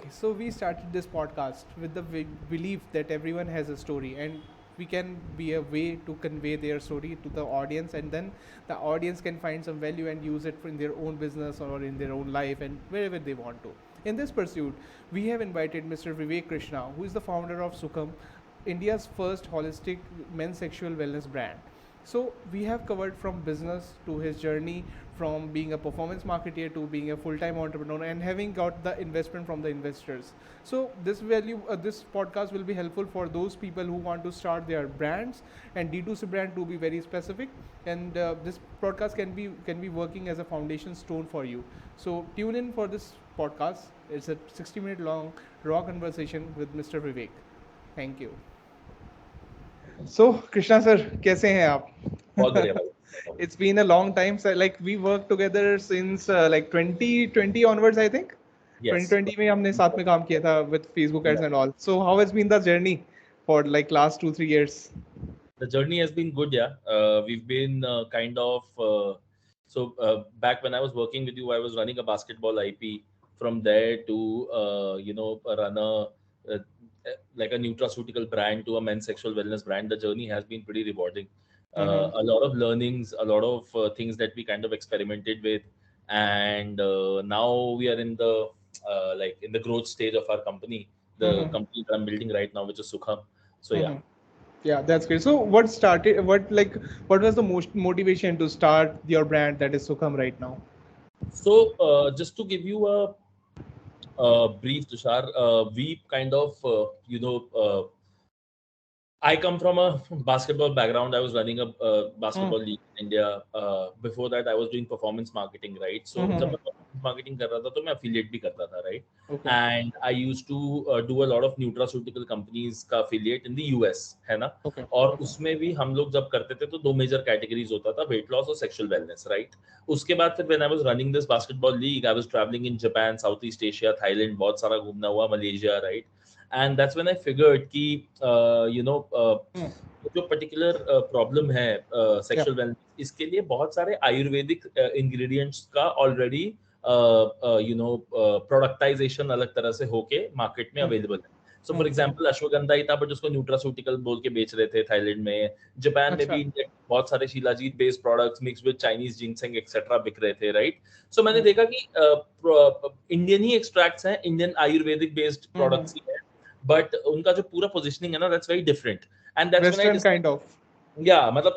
So we started this podcast with the belief that everyone has a story and we can be a way to convey their story to the audience, and then the audience can find some value and use it in their own business or in their own life and wherever they want to. In this pursuit, we have invited Mr. Vivek Krishna, who is the founder of Sukham, India's first holistic men's sexual wellness brand. So we have covered from business to his journey from being a performance marketer to being a full-time entrepreneur and having got the investment from the investors. So this podcast will be helpful for those people who want to start their brands and D2C brand to be very specific. And this podcast can be working as a foundation stone for you. So tune in for this podcast. It's a 60-minute long raw conversation with Mr. Vivek. Thank you. So Krishna sir, कैसे हैं आप? बहुत बढ़िया भाई। It's been a long time. So like we worked together since like 2020 onwards, I think. Yes. 2020 में हमने साथ में काम किया था with Facebook ads and all. So how has been the journey for like last 2-3 years? The journey has been good, yeah. We've been kind of back when I was working with you, I was running a basketball IP. From there to run uh, like a nutraceutical brand to a men's sexual wellness brand. The journey has been pretty rewarding. A lot of learnings, a lot of things that we kind of experimented with, and now we are in the in the growth stage of our company, the company that I'm building right now, which is Sukham. So yeah. Yeah, that's great. So what was the most motivation to start your brand that is Sukham right now? So just to give you a brief, Tushar, we kind of I come from a basketball background. I was running a basketball league in India. Before that, I was doing performance marketing, right? So जब मैं performance marketing कर रहा था, तो मैं affiliate भी करता था, right? Okay. And I used to do a lot of nutraceutical companies का affiliate in the US, है ना? Okay. और उसमें भी हम लोग जब करते थे तो दो major categories होता था, weight loss और sexual wellness, right? उसके बाद फिर when I was running this basketball league, I was traveling in Japan, Southeast Asia, Thailand, बहुत सारा घूमना हुआ, Malaysia, right? And that's when I figured कि जो particular problem है sexual wellness, इसके लिए बहुत सारे आयुर्वेदिक ingredients का already productization अलग तरह से होके market में available है. So for example, अश्वगंधा ही था, but उसको nutraceutical बोल के बेच रहे थे थाईलैंड में. जापान में भी बहुत सारे shilajit based products mixed with Chinese ginseng etc. बिक रहे थे, right? So मैंने देखा कि इंडियन ही extracts हैं, इंडियन आयुर्वेदिक based products ही हैं, but उनका जो पूरा positioning है ना, that's very different. And that's Western when I decided, kind of. yeah, मतलब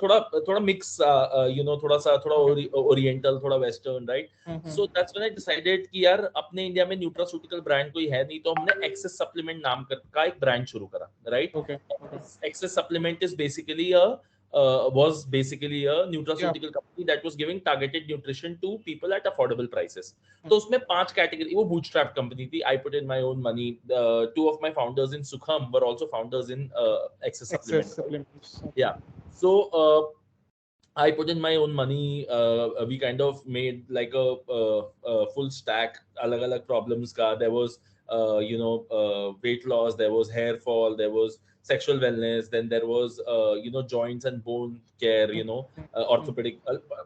थोड़ा mix, थोड़ा oriental, थोड़ा western, right? So that's when I decided कि यार अपने इंडिया में nutraceutical brand कोई है नहीं, तो हमने Access Supplement नाम का एक brand शुरू करा, right? Okay. Access Supplement is basically was basically a nutraceutical company that was giving targeted nutrition to people at affordable prices. तो उसमें 5 category, वो bootstrap company थी. I put in my own money. 2 of my founders in Sukham were also founders in Access Supplement. Yeah. So I put in my own money. We kind of made like a full stack, alag problems ka. There was weight loss, there was hair fall, there was sexual wellness, then there was joints and bone care, orthopedic,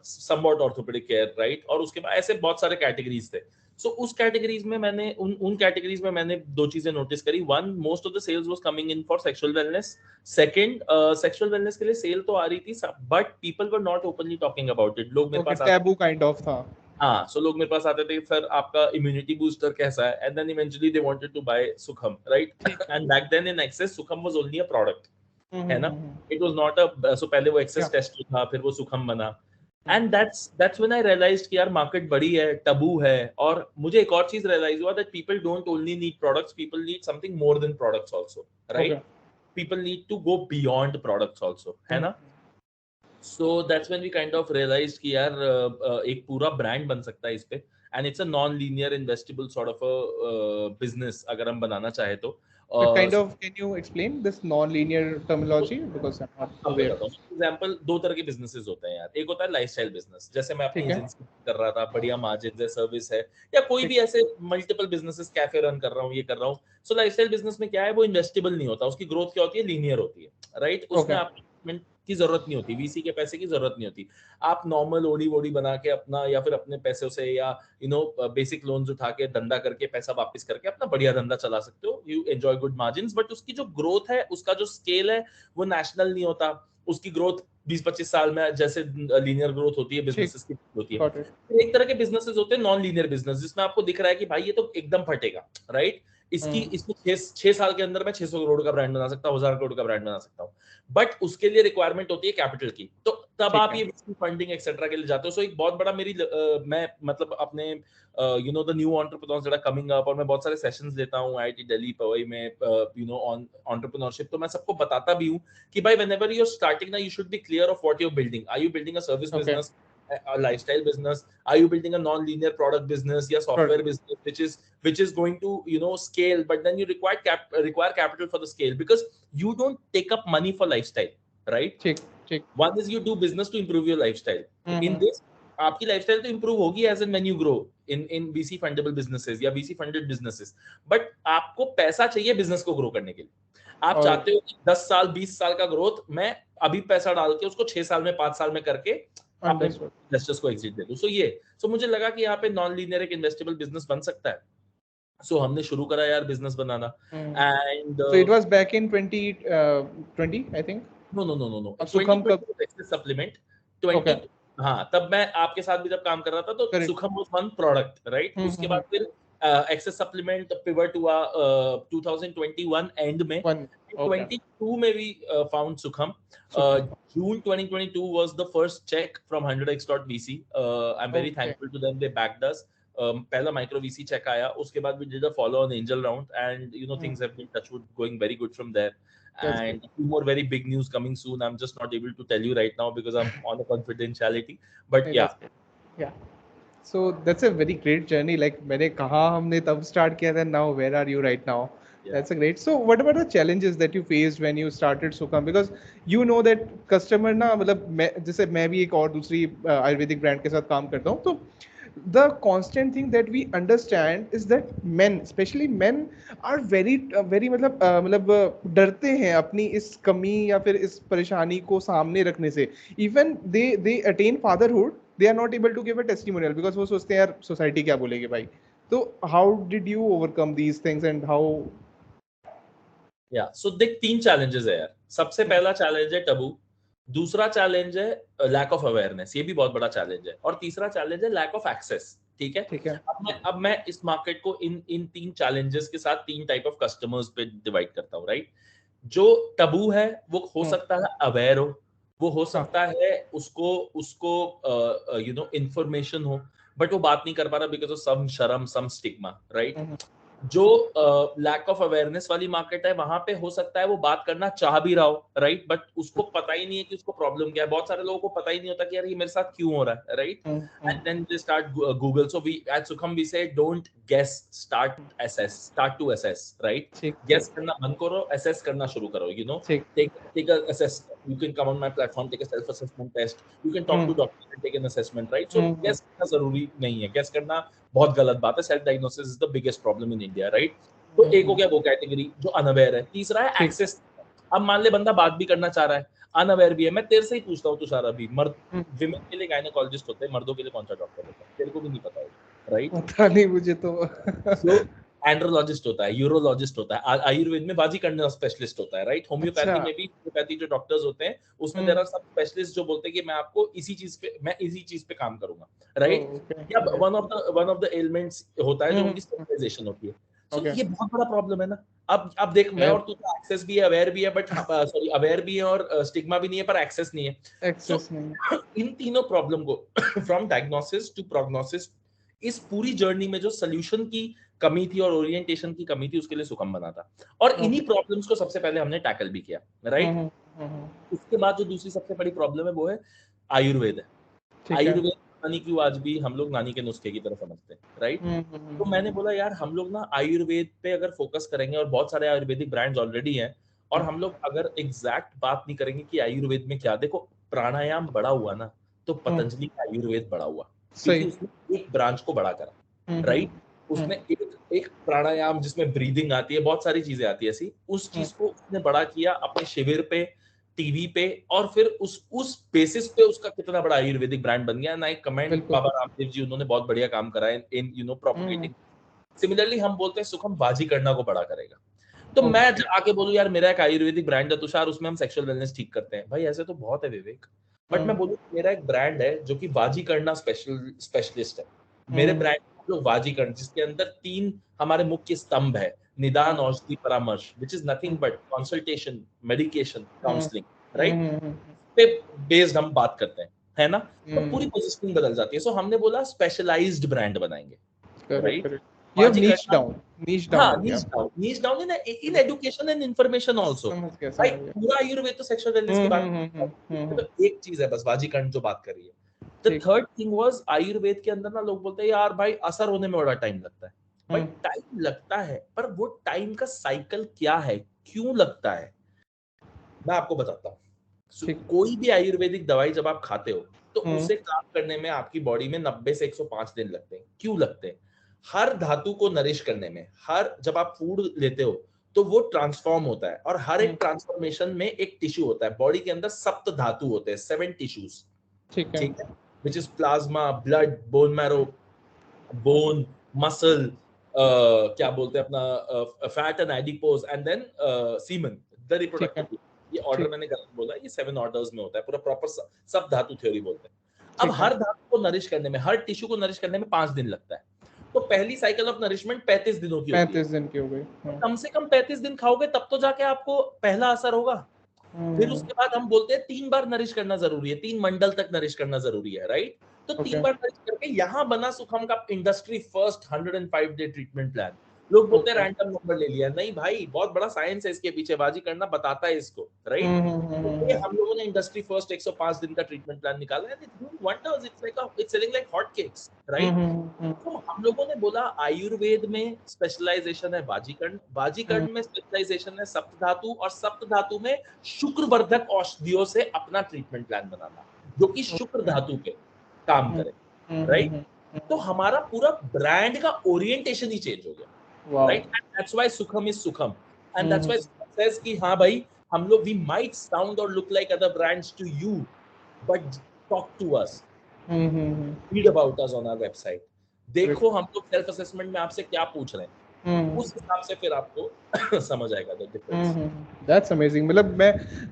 somewhat orthopedic care, right? और उसके बाद ऐसे बहुत सारे categories थे. So उस categories में मैंने उन कैटेगरीज में मैंने दो चीजें नोटिस करी. One, most of the sales was coming in for sexual wellness. Second, sexual wellness के लिए सेल तो आ रही थी, but people were not openly talking about it. लोग मेरे पास टैबू काइंड ऑफ था. हाँ, सो लोग मेरे पास आते थे, सर आपका इम्यूनिटी बूस्टर कैसा है, and then eventually they wanted to buy Sukham, right? And back then in access Sukham was only a product, है ना? It was not a, so पहले वो एक्सेस टेस्ट था, फिर वो सुखम बना. And that's when I realized कि यार मार्केट बड़ी है, टबू है. और मुझे एक और चीज रियलाइज हुआ that people don't only need products, people need something more than products also, right? People need to go beyond products also, है ना? So that's when we kind of realized कि यार एक पूरा ब्रांड बन सकता है इस पे, and it's a non-linear investable sort of a business अगर हम बनाना चाहे तो. Kind of, can you explain this non-linear terminology because I'm not aware. Example, दो तरह के बिजनेसेस होते हैं यार. एक होता है लाइफस्टाइल बिजनेस, जैसे मैं अपनी एजेंसी कर रहा था, बढ़िया मार्जिन है, सर्विस है, या कोई भी ऐसे मल्टीपल बिजनेसेस, कैफे रन कर रहा हूँ, ये कर रहा हूँ. सो लाइफस्टाइल बिजनेस में क्या है, वो इन्वेस्टेबल नहीं होता, उसकी ग्रोथ क्या होती है, लीनियर होती है, राइट? उसमें आप की जरूरत नहीं होती, वीसी के पैसे की जरूरत नहीं होती। आप नॉर्मल ओडी वोडी बना के अपना, या फिर अपने पैसों से, या बेसिक लोन्स उठा के धंधा करके पैसा वापस करके अपना बढ़िया धंधा चला सकते हो। You enjoy good margins, but उसकी जो ग्रोथ है, उसका जो स्केल है, वो नेशनल नहीं होता। उसकी ग्रोथ 20-25 साल में जैसे लीनियर ग्रोथ होती है ठीक, बिजनेसेस की होती है। got it. फिर एक तरह के बिजनेसेस होते हैं नॉन लीनियर बिजनेस, जिसमें आपको दिख रहा है कि भाई ये तो एकदम फटेगा, राइट? इसको 6 साल के अंदर मैं 600 करोड़ का ब्रांड बना सकता हूँ, 1000 करोड़ का ब्रांड बना सकता हूँ, बट उसके लिए रिक्वायरमेंट होती है कैपिटल की। तो तब ठीक आप है. ये फंडिंग एक्सेट्रा के लिए जाते हो। सो एक बहुत बड़ा मैं मतलब अपने the new entrepreneurs that are coming up, और मैं बहुत सारे सेशंस लेता हूँ आईआईटी दिल्ली पवई में, ऑन एंटरप्रेन्योरशिप। तो मैं सबको बताता भी हूँ कि भाई व्हेनेवर यू आर स्टार्टिंग ना, you should be clear of what you are building. Are you building a service Okay. Business, a lifestyle business? Are you building a non-linear product business, या software Got it. business which is going to scale, but then you require capital for the scale, because you don't take up money for lifestyle, right? ठीक, ठीक. One is you do business to improve your lifestyle. So in hmm. this, आपकी lifestyle तो improve होगी as and when you grow in VC fundable businesses या VC funded businesses, but आपको पैसा चाहिए business को ग्रो करने के लिए। आप और चाहते हो कि 10 साल 20 साल का ग्रोथ मैं अभी पैसा डाल के उसको 6 साल में 5 साल में करके अपने अंडरस्टूड. इन्वेस्टर्स को एग्जिट दे दूं। सो मुझे लगा कि यहाँ पे नॉन लीनियर एक इन्वेस्टेबल बिजनेस बन सकता है। सो हमने शुरू करा यार बिजनेस बनाना। And So it was back in 2020, I think. No अब सुखम कब? 2020 सप्लीमेंट Okay. 20। हाँ, तब मैं आपके साथ भी जब काम कर रहा था, तो Correct. सुखम वाज वन प्रोडक्ट, राइट? उसके बाद फिर एक्सेस सप्लीमेंट पिवट हुआ 2021 एंड में। One. Okay. 22 में भी फाउंड सुखम। June 2022 was the first check from 100x.vc. I'm very Okay. thankful to them, they backed us. पहला माइक्रो वीसी चेक आया, उसके बाद we did a follow on angel round, and things have been touchwood going very good from there. That's And a few more very big news coming soon. I'm just not able to tell you right now because I'm on a confidentiality, but Hey, yeah. that's good. Yeah. So that's a very great journey. Like मैंने कहा हमने तब start किया था. Now where are you right now? Yeah. That's a great. So what about the challenges that you faced when you started Sukham? Because you know that customer ना, मतलब जैसे मैं भी एक और दूसरी आयुर्वेदिक ब्रांड के साथ काम करता हूँ, तो the constant thing that we understand is that men, especially men, are very मतलब डरते हैं अपनी इस कमी या फिर इस परेशानी को सामने रखने से. Even they attain fatherhood, they are not able to give a testimonial because वो सोचते हैं यार सोसाइटी क्या बोलेगी भाई. तो how did you overcome these things and how? So देख, 3 challenges है यार। सबसे पहला चैलेंज है टबू, दूसरा चैलेंज है लैक ऑफ अवेयरनेस, ये भी बहुत बड़ा चैलेंज है, और तीसरा चैलेंज है लैक ऑफ एक्सेस। ठीक है? ठीक है. अब मैं इस मार्केट को इन 3 चैलेंजेस के साथ 3 टाइप ऑफ कस्टमर्स पे डिवाइड करता हूँ, राइट? जो टबू है वो हो सकता है अवेयर हो, वो हो सकता है उसको इंफॉर्मेशन हो, बट वो बात नहीं कर पा रहा बिकॉज ऑफ सम शर्म, सम स्टिग्मा, राइट? जो लैक ऑफ अवेयरनेस वाली मार्केट है, वहां पे हो सकता है वो बात करना चाह भी रहा हो, राइट? बट उसको पता ही नहीं है कि उसको प्रॉब्लम क्या है। बहुत सारे लोगों को पता ही नहीं होता कि यार ये मेरे साथ क्यों हो रहा है, right? And then they start Google. So we at Sukham we say don't guess, start to assess, right? Guess करना बंद करो, असेस करना शुरू करो, take a assess. You can come on my platform, take a self assessment test, you can talk to doctor and take an assessment, right? So guess करना जरूरी नहीं है, guess करना बहुत गलत बात है। Self diagnosis is the biggest problem in India, right? तो एक हो गया वो कैटेगरी जो अनअवेयर है। तीसरा है एक्सेस। अब मान ले बंदा बात भी करना चाह रहा है, अनअवेयर भी है। मैं तेरे से ही पूछता हूँ तुषार, अभी मर्द विमेन के लिए गायनेकोलॉजिस्ट होते हैं, मर्दों के लिए कौन सा डॉक्टर होता है? तेरे को भी नहीं पता होगा, राइट? पता नहीं मुझे तो। So, एंड्रोलॉजिस्ट होता है, यूरोलॉजिस्ट होता है, आयुर्वेद में बाजी करने स्पेशलिस्ट होता है, राइट? होम्योपैथी में भी, होम्योपैथी जो डॉक्टर्स होते हैं उसमें देयर आर सब स्पेशलिस्ट जो बोलते हैं कि मैं आपको इसी चीज पे काम करूंगा, राइट? या वन ऑफ द एलिमेंट्स होता है जो उनकी स्पेशलाइजेशन होती है। सो ये बहुत बड़ा प्रॉब्लम है ना। अब देख, मैं और तू तो एक्सेस भी है, अवेयर भी है, बट सॉरी अवेयर भी है और स्टिग्मा भी नहीं है, पर एक्सेस नहीं है। एक्सेस नहीं। इन तीनों प्रॉब्लम को फ्रॉम डायग्नोसिस टू प्रोग्नोसिस, इस पूरी जर्नी में जो सोल्यूशन की कमी थी और ओरिएंटेशन की कमी थी, उसके लिए सुखम बना था। और इन्हीं प्रॉब्लम्स को सबसे पहले हमने टैकल भी किया, राइट? उसके बाद जो दूसरी सबसे बड़ी प्रॉब्लम है वो है आयुर्वेद है। आयुर्वेद नानी क्यों आज भी हम लोग नानी के नुस्खे की तरह समझते हैं, राइट? तो मैंने बोला यार हम लोग ना आयुर्वेद पे अगर फोकस करेंगे, और बहुत सारे आयुर्वेदिक ब्रांड्स ऑलरेडी हैं, और हम लोग अगर एग्जैक्ट बात नहीं करेंगे कि आयुर्वेद में क्या, देखो प्राणायाम बड़ा हुआ ना तो पतंजलि का आयुर्वेद बड़ा हुआ, क्योंकि उसने एक ब्रांच को बड़ा करा, राइट? उसने एक प्राणायाम जिसमें ब्रीदिंग आती है, बहुत सारी चीजें आती है ऐसी, उस चीज को उसने बड़ा किया, अपने शिविर पे टीवी पे, और फिर उस बेसिस पे उसका कितना बड़ा आयुर्वेदिक ब्रांड बन गया। ना कमेंट बिल्कुल। बाबा रामदेव जी, उन्होंने बहुत बढ़िया काम करा है इन प्रोपगेटिंग। सिमिलरली हम बोलते हैं सुखम बाजी करना को बड़ा करेगा। तो मैं आके बोलूं यार मेरा एक आयुर्वेदिक ब्रांड है तुषार, उसमें हम सेक्सुअल वेलनेस ठीक करते हैं, भाई ऐसे तो बहुत है विवेक। बट मैं बोलूं मेरा एक ब्रांड है जो कि बाजी करना स्पेशलिस्ट है। मेरे ब्रांड हम लोग बाजी करना, जिसके अंदर 3 हमारे मुख्य स्तंभ है, निदान, औषधि, परामर्श, which is nothing but consultation, medication, counselling, right, पे बेस्ड हम बात करते हैं, है ना। तो पूरी पोजीशनिंग बदल जाती है। सो हमने बोला स्पेशलाइज्ड ब्रांड बनाएंगे, राइट। करेक्ट। यू हैव नीच डाउन हाँ, कर दिया। niche down in education and information also। समझ भाई गया। पूरा आयुर्वेद तो सेक्सुअल वेलनेस की बात तो एक चीज है बस, बाजीकरण जो बात कर रही है। The third thing was Ayurveda के अंदर ना लोग बोलते हैं यार भाई असर होने में बड़ा टाइम लगता है। भाई टाइम लगता है, पर वो टाइम का साइकिल क्या है, क्यों लगता है, मैं आपको बताता हूँ। कोई भी आयुर्वेदिक दवाई जब आप खाते हो तो उसे काम करने में आपकी बॉडी में 90 से 105 दिन लगते हैं। क्यों लगते हैं? हर धातु को नरिश करने में, हर जब आप फूड लेते हो तो वो ट्रांसफॉर्म होता है, और हर एक ट्रांसफॉर्मेशन में एक टिश्यू होता है। बॉडी के अंदर 7 धातु होते हैं, 7 टिश्यूज, ठीक है, which is plasma, blood, bone marrow, bone, muscle, क्या बोलते हैं अपना fat and adipose, and then semen, the reproductive. ये ऑर्डर मैंने गलत बोला, ये 7 ऑर्डर्स में होता है, पूरा प्रॉपर सब धातु थ्योरी बोलते हैं। अब हर धातु को नरिश करने में, हर टिश्यू को नरिश करने में 5 दिन लगता है। तो पहली साइकिल ऑफ नरिशमेंट 35 दिनों की होती है। 35 दिन की हो गई। कम से कम 35 दिन खाओगे तब तो जाके आपको पहला असर होगा। फिर उसके बाद हम बोलते हैं 3 बार नरिश करना जरूरी है, 3 मंडल तक नरिश करना जरूरी है, राइट। तो 3 बार नरिश करके यहाँ बना सुखम का industry first 105 day treatment plan. लोग बोलते हैं रैंडम नंबर ले लिया, नहीं भाई, बहुत बड़ा साइंस है इसके पीछे, बाजी करना बताता है इसको, राइट। तो हम लोगों ने इंडस्ट्री फर्स्ट 105 दिन का ट्रीटमेंट प्लान निकाला है, it's doing wonders, it's selling like hot cakes, right. तो हम लोगों ने बोला आयुर्वेद में स्पेशलाइजेशन है बाजीकरण, बाजीकरण में स्पेशलाइजेशन है सप्तधातु, और सप्तधातु में शुक्रवर्धक औषधियों से अपना ट्रीटमेंट प्लान बनाना जो कि शुक्र धातु पे काम करे, राइट। तो हमारा पूरा ब्रांड का ओरिएंटेशन ही चेंज हो गया, right. And that's why Sukham is Sukham, and that's why Sukham says कि हाँ भाई, हम लोग वी माइट साउंड और look like other brands to you, but talk to us, read about us on our website। देखो हम लोग सेल्फ असेसमेंट में आपसे क्या पूछ रहे हैं, उस हिसाब से फिर आपको समझ आएगा द डिफरेंस। That's amazing. मतलब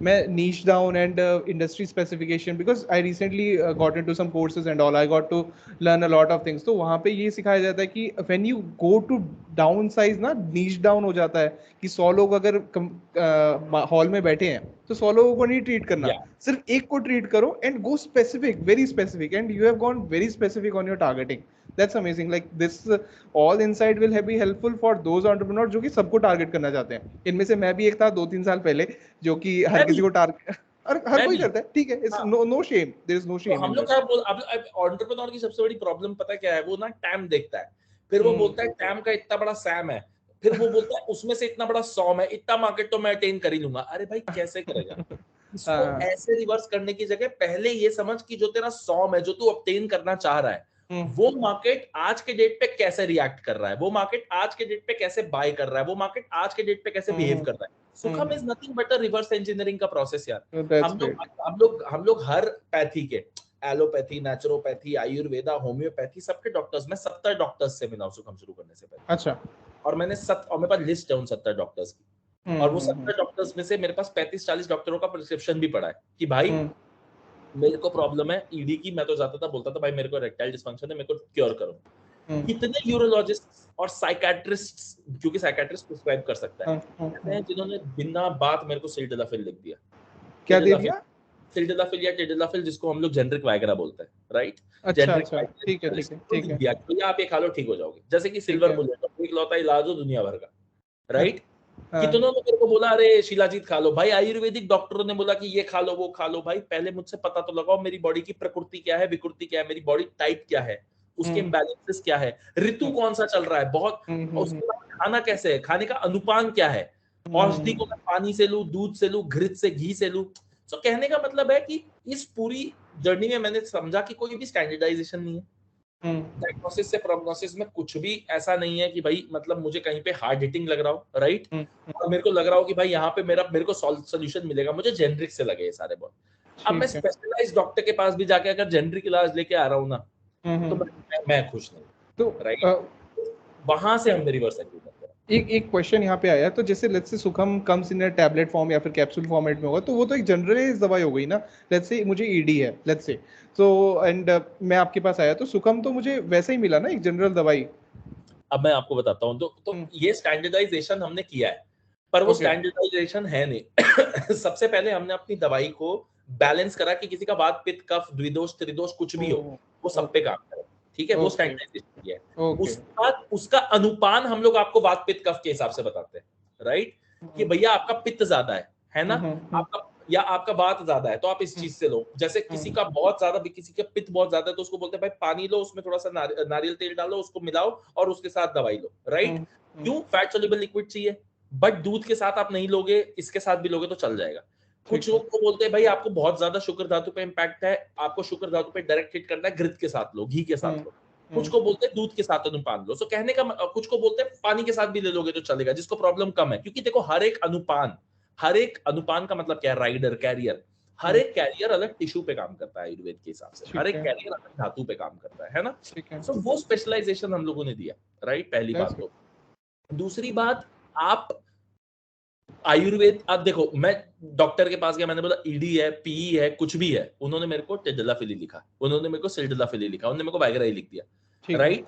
मैं niche down and industry specification, because I recently got into some courses and all, I got to learn a lot of things। तो वहाँ पे ये सिखाया जाता है कि when you go to downsize ना, niche down हो जाता है कि 100 लोग अगर हॉल में बैठे हैं तो 100 लोगों को नहीं ट्रीट करना, सिर्फ एक को ट्रीट करो and go specific, very specific, and you have gone very specific on your targeting. That's amazing. Like this, all insight will be helpful for those entrepreneurs जो कि सबको टारगेट करना चाहते हैं। इनमें से मैं भी एक था 2-3 साल पहले, जो कि हर किसी को टारगेट, हर कोई करता है, ठीक है, it's no shame, there is no shame. हम लोग क्या बोल, अब एंटरप्रेन्योर की सबसे बड़ी प्रॉब्लम पता है क्या है, वो ना टैम देखता है, फिर वो बोलता है टैम का इतना बड़ा सैम है, फिर वो बोलता है उसमें से इतना बड़ा सॉम है, इतना मार्केट तो मैं अटेन कर ही लूंगा। अरे भाई कैसे करेगा? इसको ऐसे रिवर्स करने की जगह पहले ये समझ कि जो तेरा सॉम है, जो तू ऑब्टेन करना चाह रहा है, वो मार्केट आज के डेट पे कैसे रिएक्ट कर रहा है, वो मार्केट आज के डेट पे कैसे बाय कर रहा है, वो मार्केट आज के डेट पे कैसे बिहेव कर रहा है। सुखम is nothing but a reverse engineering का प्रोसेस यार। हम लोग हर पैथी के, एलोपैथी, नेचुरोपैथी, आयुर्वेदा, होम्योपैथी, सबके डॉक्टर्स, मैं 70 डॉक्टर्स से मिला हूं सुखम शुरू करने से पहले। अच्छा। और मेरे पास लिस्ट है उन 70 डॉक्टर्स की, और वो 70 डॉक्टर्स में से मेरे पास 35-40 डॉक्टरों का प्रिस्क्रिप्शन भी पड़ा है कि भाई मेरे को प्रॉब्लम है ईडी की। मैं तो जाता था, बोलता था भाई मेरे को इरेक्टाइल डिसफंक्शन है, मेरे को क्योर करो। कितने यूरोलॉजिस्ट और साइकियाट्रिस्ट, क्योंकि साइकियाट्रिस्ट प्रिस्क्राइब कर सकता है, जिन्होंने बिना बात मेरे को सिल्डेनाफिल लिख दिया। क्या दे दिया? सिल्डेनाफिल या टेडेलाफिल, जिसको हम लोग जेनरिक वायग्रा बोलते हैं, राइट। अच्छा, ठीक है। तो आप ये खा लो, ठीक हो जाओगे, जैसे कि सिल्वर बुलेट, इकलौता इलाज हो दुनिया भर का, राइट। कितनों ने मेरे को बोला अरे शिलाजीत खा लो, भाई आयुर्वेदिक डॉक्टरों ने बोला कि ये खा लो वो खा लो। भाई पहले मुझसे पता तो लगाओ मेरी बॉडी की प्रकृति क्या है, विकृति क्या है, मेरी बॉडी टाइप क्या है, उसके इम्बैलेंसेस क्या है, ऋतु कौन सा चल रहा है, बहुत, उसके बाद खाना कैसे है, खाने का अनुपान क्या है, औषधि को मैं पानी से लूं, दूध से लूं, घृत से, घी से लूं। तो कहने का मतलब है कि इस पूरी जर्नी में मैंने समझा कि कोई भी स्टैंडर्डाइजेशन नहीं है, डायग्नोसिस से प्रोग्नोसिस में कुछ भी ऐसा नहीं है कि भाई मतलब मुझे कहीं पे हार्ड हिटिंग लग रहा हो, राइट, और मेरे को लग रहा हो कि भाई यहाँ पे मेरे को सोल्यूशन मिलेगा, मुझे जेनरिक से लगे ये सारे बहुत। अब मैं ठीक है। स्पेशलाइज्ड डॉक्टर के पास भी जाके अगर जेनरिक इलाज लेके आ रहा हूँ ना, तो मैं खुश नहीं, तो राइट, वहां से हम रिवर्स एग्री करते हैं। एक क्वेश्चन यहाँ पे आया, तो जैसे लेट्स से सुखम कम्स इन टैबलेट फॉर्म या फिर कैप्सूल फॉर्मेट में होगा, तो वो तो एक जनरलाइज दवाई हो गई ना। लेट्स से मुझे ईडी है, लेट्स से, तो एंड मैं आपके पास आया, तो सुखम तो मुझे वैसे ही मिला ना, एक जनरल दवाई। अब मैं आपको बताता हूँ, तो ये स्टैंडर्डाइजेशन हमने किया है, पर वो ओके। स्टैंडर्डाइजेशन है नहीं। सबसे पहले हमने अपनी दवाई को बैलेंस करा कि किसी का वात पित्त कफ द्विदोष त्रिदोष कुछ भी हो, वो सब पे काम करे, ठीक है, वो ओके। स्टैंडर्डाइजेशन किया है। ओके। उसके बाद उसका अनुपान हम लोग आपको वात पित्त कफ के हिसाब से बताते हैं, राइट, कि भैया आपका पित्त ज्यादा है ना, आपका या आपका वात ज्यादा है, तो आप इस चीज से लो। जैसे किसी का बहुत ज्यादा, किसी का पित्त बहुत ज्यादा है, तो उसको बोलते हैं भाई पानी लो, उसमें थोड़ा सा नारियल तेल डालो, उसको मिलाओ और उसके साथ दवाई लो, राइट। क्यों? फैट सोल्यूबल लिक्विड चाहिए, बट दूध के साथ आप नहीं लोगे, इसके साथ भी लोगे तो चल जाएगा। कुछ लोग को बोलते हैं भाई आपको बहुत ज्यादा शुक्र धातु पे इम्पैक्ट है, आपको शुक्र धातु पे डायरेक्ट हिट करना है, घृत के साथ लो, घी के साथ लो। कुछ को बोलते हैं दूध के साथ अनुपान लो। सो कहने का कुछ को बोलते हैं पानी के साथ भी ले लोगे तो चलेगा, जिसको प्रॉब्लम कम है। क्योंकि देखो हर एक अनुपान का मतलब क्या है, राइडर कैरियर, हर एक कैरियर अलग टिश्यू पे काम करता है आयुर्वेद के हिसाब से, हर एक कैरियर अलग धातु पे काम करता है ना। सो वो स्पेशलाइजेशन हम लोगों ने दिया, राइट, पहली बात। तो दूसरी बात, आप आयुर्वेद, आप देखो, मैं डॉक्टर के पास गया, मैंने बोला ईडी है, पीई है, कुछ भी है, उन्होंने मेरे को टेडलाफिली लिखा, उन्होंने मेरे को सिल्डेनाफिली लिखा, उन्होंने मेरे को वाइग्राई लिख दिया, राइट।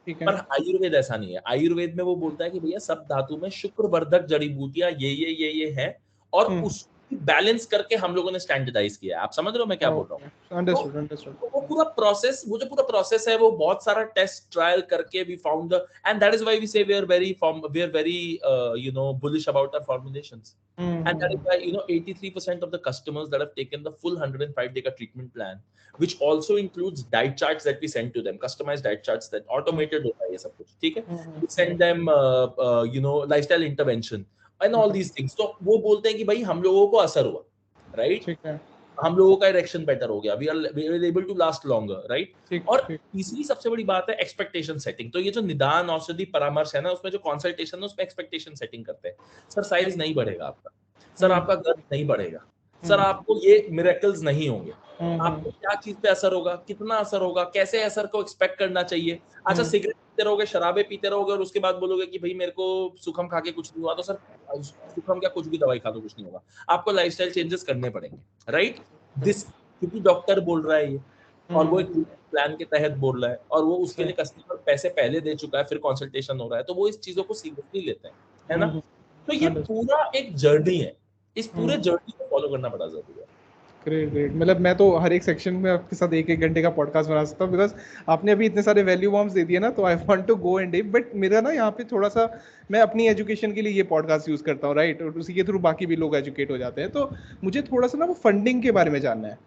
पर आयुर्वेद ऐसा नहीं है। आयुर्वेद में वो बोलता है कि भैया सब धातु में शुक्रवर्धक जड़ी बूटियां ये है, और उसको बैलेंस करके हम लोगों ने स्टैंडर्डाइज किया है। आप समझ रहे हो मैं क्या बोल रहा हूँ? अंडरस्टूड। तो वो पूरा प्रोसेस, वो जो पूरा प्रोसेस है, वो बहुत सारा टेस्ट ट्रायल करके we found the, and that is why we say we are very bullish about our formulations. And that is why 83% of the customers that have taken the full 105-day treatment plan, which also includes diet charts that we send to them, customized diet charts that automated होता है ये सब कुछ, ठीक है, we send them lifestyle intervention and all these things. तो वो बोलते हैं कि भाई हम लोगों को असर हुआ, राइट, ठीक है। हम लोगों का इरेक्शन बेटर हो गया, we are able to last longer, right. और तीसरी सबसे बड़ी बात है एक्सपेक्टेशन सेटिंग। तो ये जो निदान औषधि परामर्श है ना, उसमें जो कंसल्टेशन है, उसमें एक्सपेक्टेशन सेटिंग करते हैं। सर साइज नहीं बढ़ेगा आपका, सर आपका गर्द नहीं बढ़ेगा, सर आपको ये मिरेकल्स नहीं होंगे, आपको क्या चीज पे असर होगा, कितना असर होगा, कैसे असर को एक्सपेक्ट करना चाहिए। अच्छा, सिगरेट पीते रहोगे, शराबे पीते रहोगे और उसके बाद बोलोगे कि भाई मेरे को सुखम खा के कुछ नहीं हुआ, तो सर सुखम क्या, कुछ भी दवाई खा लो कुछ नहीं होगा, आपको लाइफस्टाइल चेंजेस करने पड़ेंगे, राइट। दिस क्योंकि डॉक्टर बोल रहा है ये, और वो एक प्लान के तहत बोल रहा है, और वो उसके लिए कस्टमर पैसे पहले दे चुका है, फिर कंसल्टेशन हो रहा है, तो वो इस चीजों को सीरियसली लेते हैं, है ना। तो ये पूरा एक जर्नी है, इस पूरे जर्नी को फॉलो करना बड़ा जरूरी है। ग्रेट। मतलब मैं तो हर एक सेक्शन में आपके साथ एक घंटे का पॉडकास्ट बना सकता हूँ, बिकॉज आपने अभी इतने सारे वैल्यू बॉम्ब्स दे दिए ना, तो I want to go in deep. But मेरा ना यहाँ पे थोड़ा सा, मैं अपनी एजुकेशन के लिए ये पॉडकास्ट यूज करता हूँ, राइट, और उसी के थ्रू बाकी भी लोग एजुकेट हो जाते हैं। तो मुझे थोड़ा सा ना वो फंडिंग के बारे में जानना है।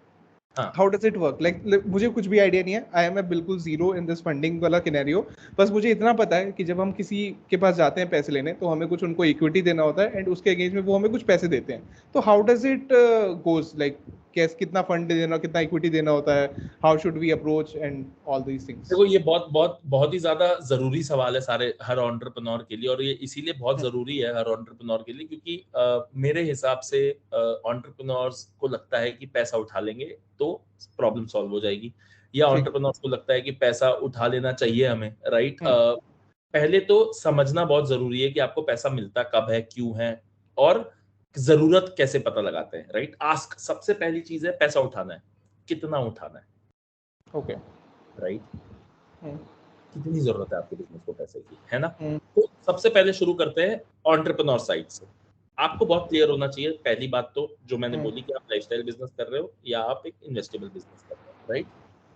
How does it work, like मुझे कुछ भी आइडिया नहीं है, आई एम बिल्कुल जीरो इन दिस फंडिंग वाला सिनेरियो। बस मुझे इतना पता है कि जब हम किसी के पास जाते हैं पैसे लेने, तो हमें कुछ उनको इक्विटी देना होता है, एंड उसके अगेंस्ट में वो हमें कुछ पैसे देते हैं। तो how does it goes, like कैसे, कितना फंड देना, कितना इक्विटी देना होता है, how should we approach and all these things. देखो ये बहुत ही ज्यादा जरूरी सवाल है सारे हर एंटरप्रेन्योर के लिए, और ये इसीलिए बहुत जरूरी है हर एंटरप्रेन्योर के लिए, क्योंकि मेरे हिसाब से एंटरप्रेन्योर्स को लगता है कि पैसा उठा लेंगे तो प्रॉब्लम सॉल्व हो जाएगी, या एंटरप्रेन्योर्स को लगता है कि पैसा उठा लेना चाहिए हमें, राइट। पहले तो समझना बहुत जरूरी है कि आपको पैसा मिलता कब है, क्यों है, और जरूरत कैसे पता लगाते हैं, राइट। आस्क, सबसे पहली चीज है पैसा उठाना है, कितना उठाना है, ओके, राइट, कितनी जरूरत है आपके बिजनेस को पैसे की, है ना। तो सबसे पहले शुरू करते हैं एंटरप्रेन्योर साइड से। आपको बहुत क्लियर होना चाहिए, पहली बात तो जो मैंने बोली कि आप लाइफस्टाइल बिजनेस कर रहे हो या आप एक इन्वेस्टेबल बिजनेस कर रहे हो, राइट।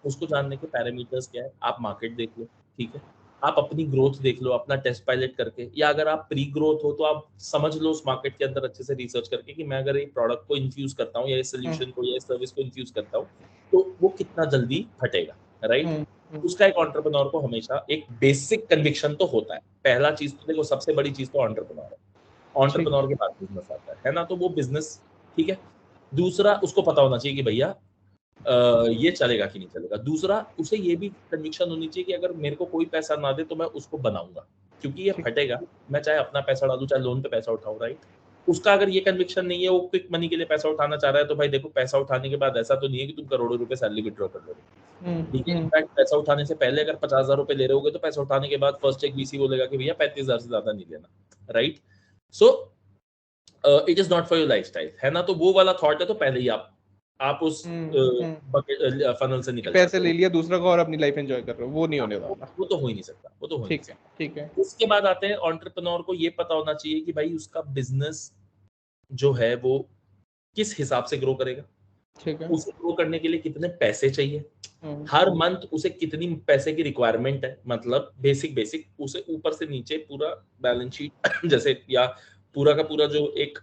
उसको जानने के पैरामीटर्स क्या है, आप मार्केट देख लो, ठीक है, आप अपनी ग्रोथ देख लो अपना टेस्ट पायलट करके, या अगर आप प्री ग्रोथ हो तो आप समझ लो उस मार्केट के अंदर अच्छे से रिसर्च करके कि मैं अगर एक प्रोडक्ट को इन्फ्यूज करता हूँ या इस सोल्यूशन को या इस सर्विस को इन्फ्यूज करता हूँ तो वो कितना जल्दी फटेगा, राइट। उसका एक एंटरप्रेन्योर को हमेशा एक बेसिक कन्विक्शन तो होता है। पहला चीज तो देखो, सबसे बड़ी चीज तो एंटरप्रेन्योर है, एंटरप्रेन्योर के बाद बिजनेस आता है ना, तो वो बिजनेस, ठीक है। दूसरा, उसको पता होना चाहिए कि भैया ये चलेगा कि नहीं चलेगा। दूसरा, उसे ये भी कन्विक्शन होनी चाहिए कि अगर मेरे को कोई पैसा ना दे तो मैं उसको बनाऊंगा, क्योंकि ये ठीक। फटेगा। मैं चाहे अपना पैसा डालूं चाहे लोन पे पैसा उठाऊं, राइट। उसका अगर ये कन्विक्शन नहीं है, वो क्विक मनी के लिए पैसा उठाना चाह रहा है, तो भाई देखो, पैसा उठाने के बाद ऐसा तो नहीं है कि तुम करोड़ों रुपए सैलरी विड्रॉ कर लोगे, ठीक है। हम्म। इनफैक्ट पैसा उठाने से पहले अगर 50,000 रुपए ले रहे होगे तो पैसा उठाने के बाद फर्स्ट चेक वीसी बोलेगा कि भैया 35,000 से ज्यादा नहीं लेना, right. So it is not for your lifestyle, है ना। तो वो वाला थॉट है, तो पहले ही आप उस बकेट फनल से निकल पैसे जाते ले हो। लिया दूसरा का और अपनी लाइफ एंजॉय कर रहे हो, वो नहीं हाँ, होने वाला। वो तो हो ही नहीं सकता, वो तो हो ही नहीं ठीक है, सकता। ठीक है। उसके बाद आते हैं एंटरप्रेन्योर को ये पता होना चाहिए कि भाई उसका बिजनेस जो है वो किस हिसाब से ग्रो करेगा, ठीक है। उसे ग्रो करने के लिए कितने पैसे चाहिए, हम्म, हर मंथ उसे कितनी पैसे की रिक्वायरमेंट है, मतलब बेसिक बेसिक उसे ऊपर से नीचे पूरा बैलेंस शीट जैसे, या पूरा का पूरा जो एक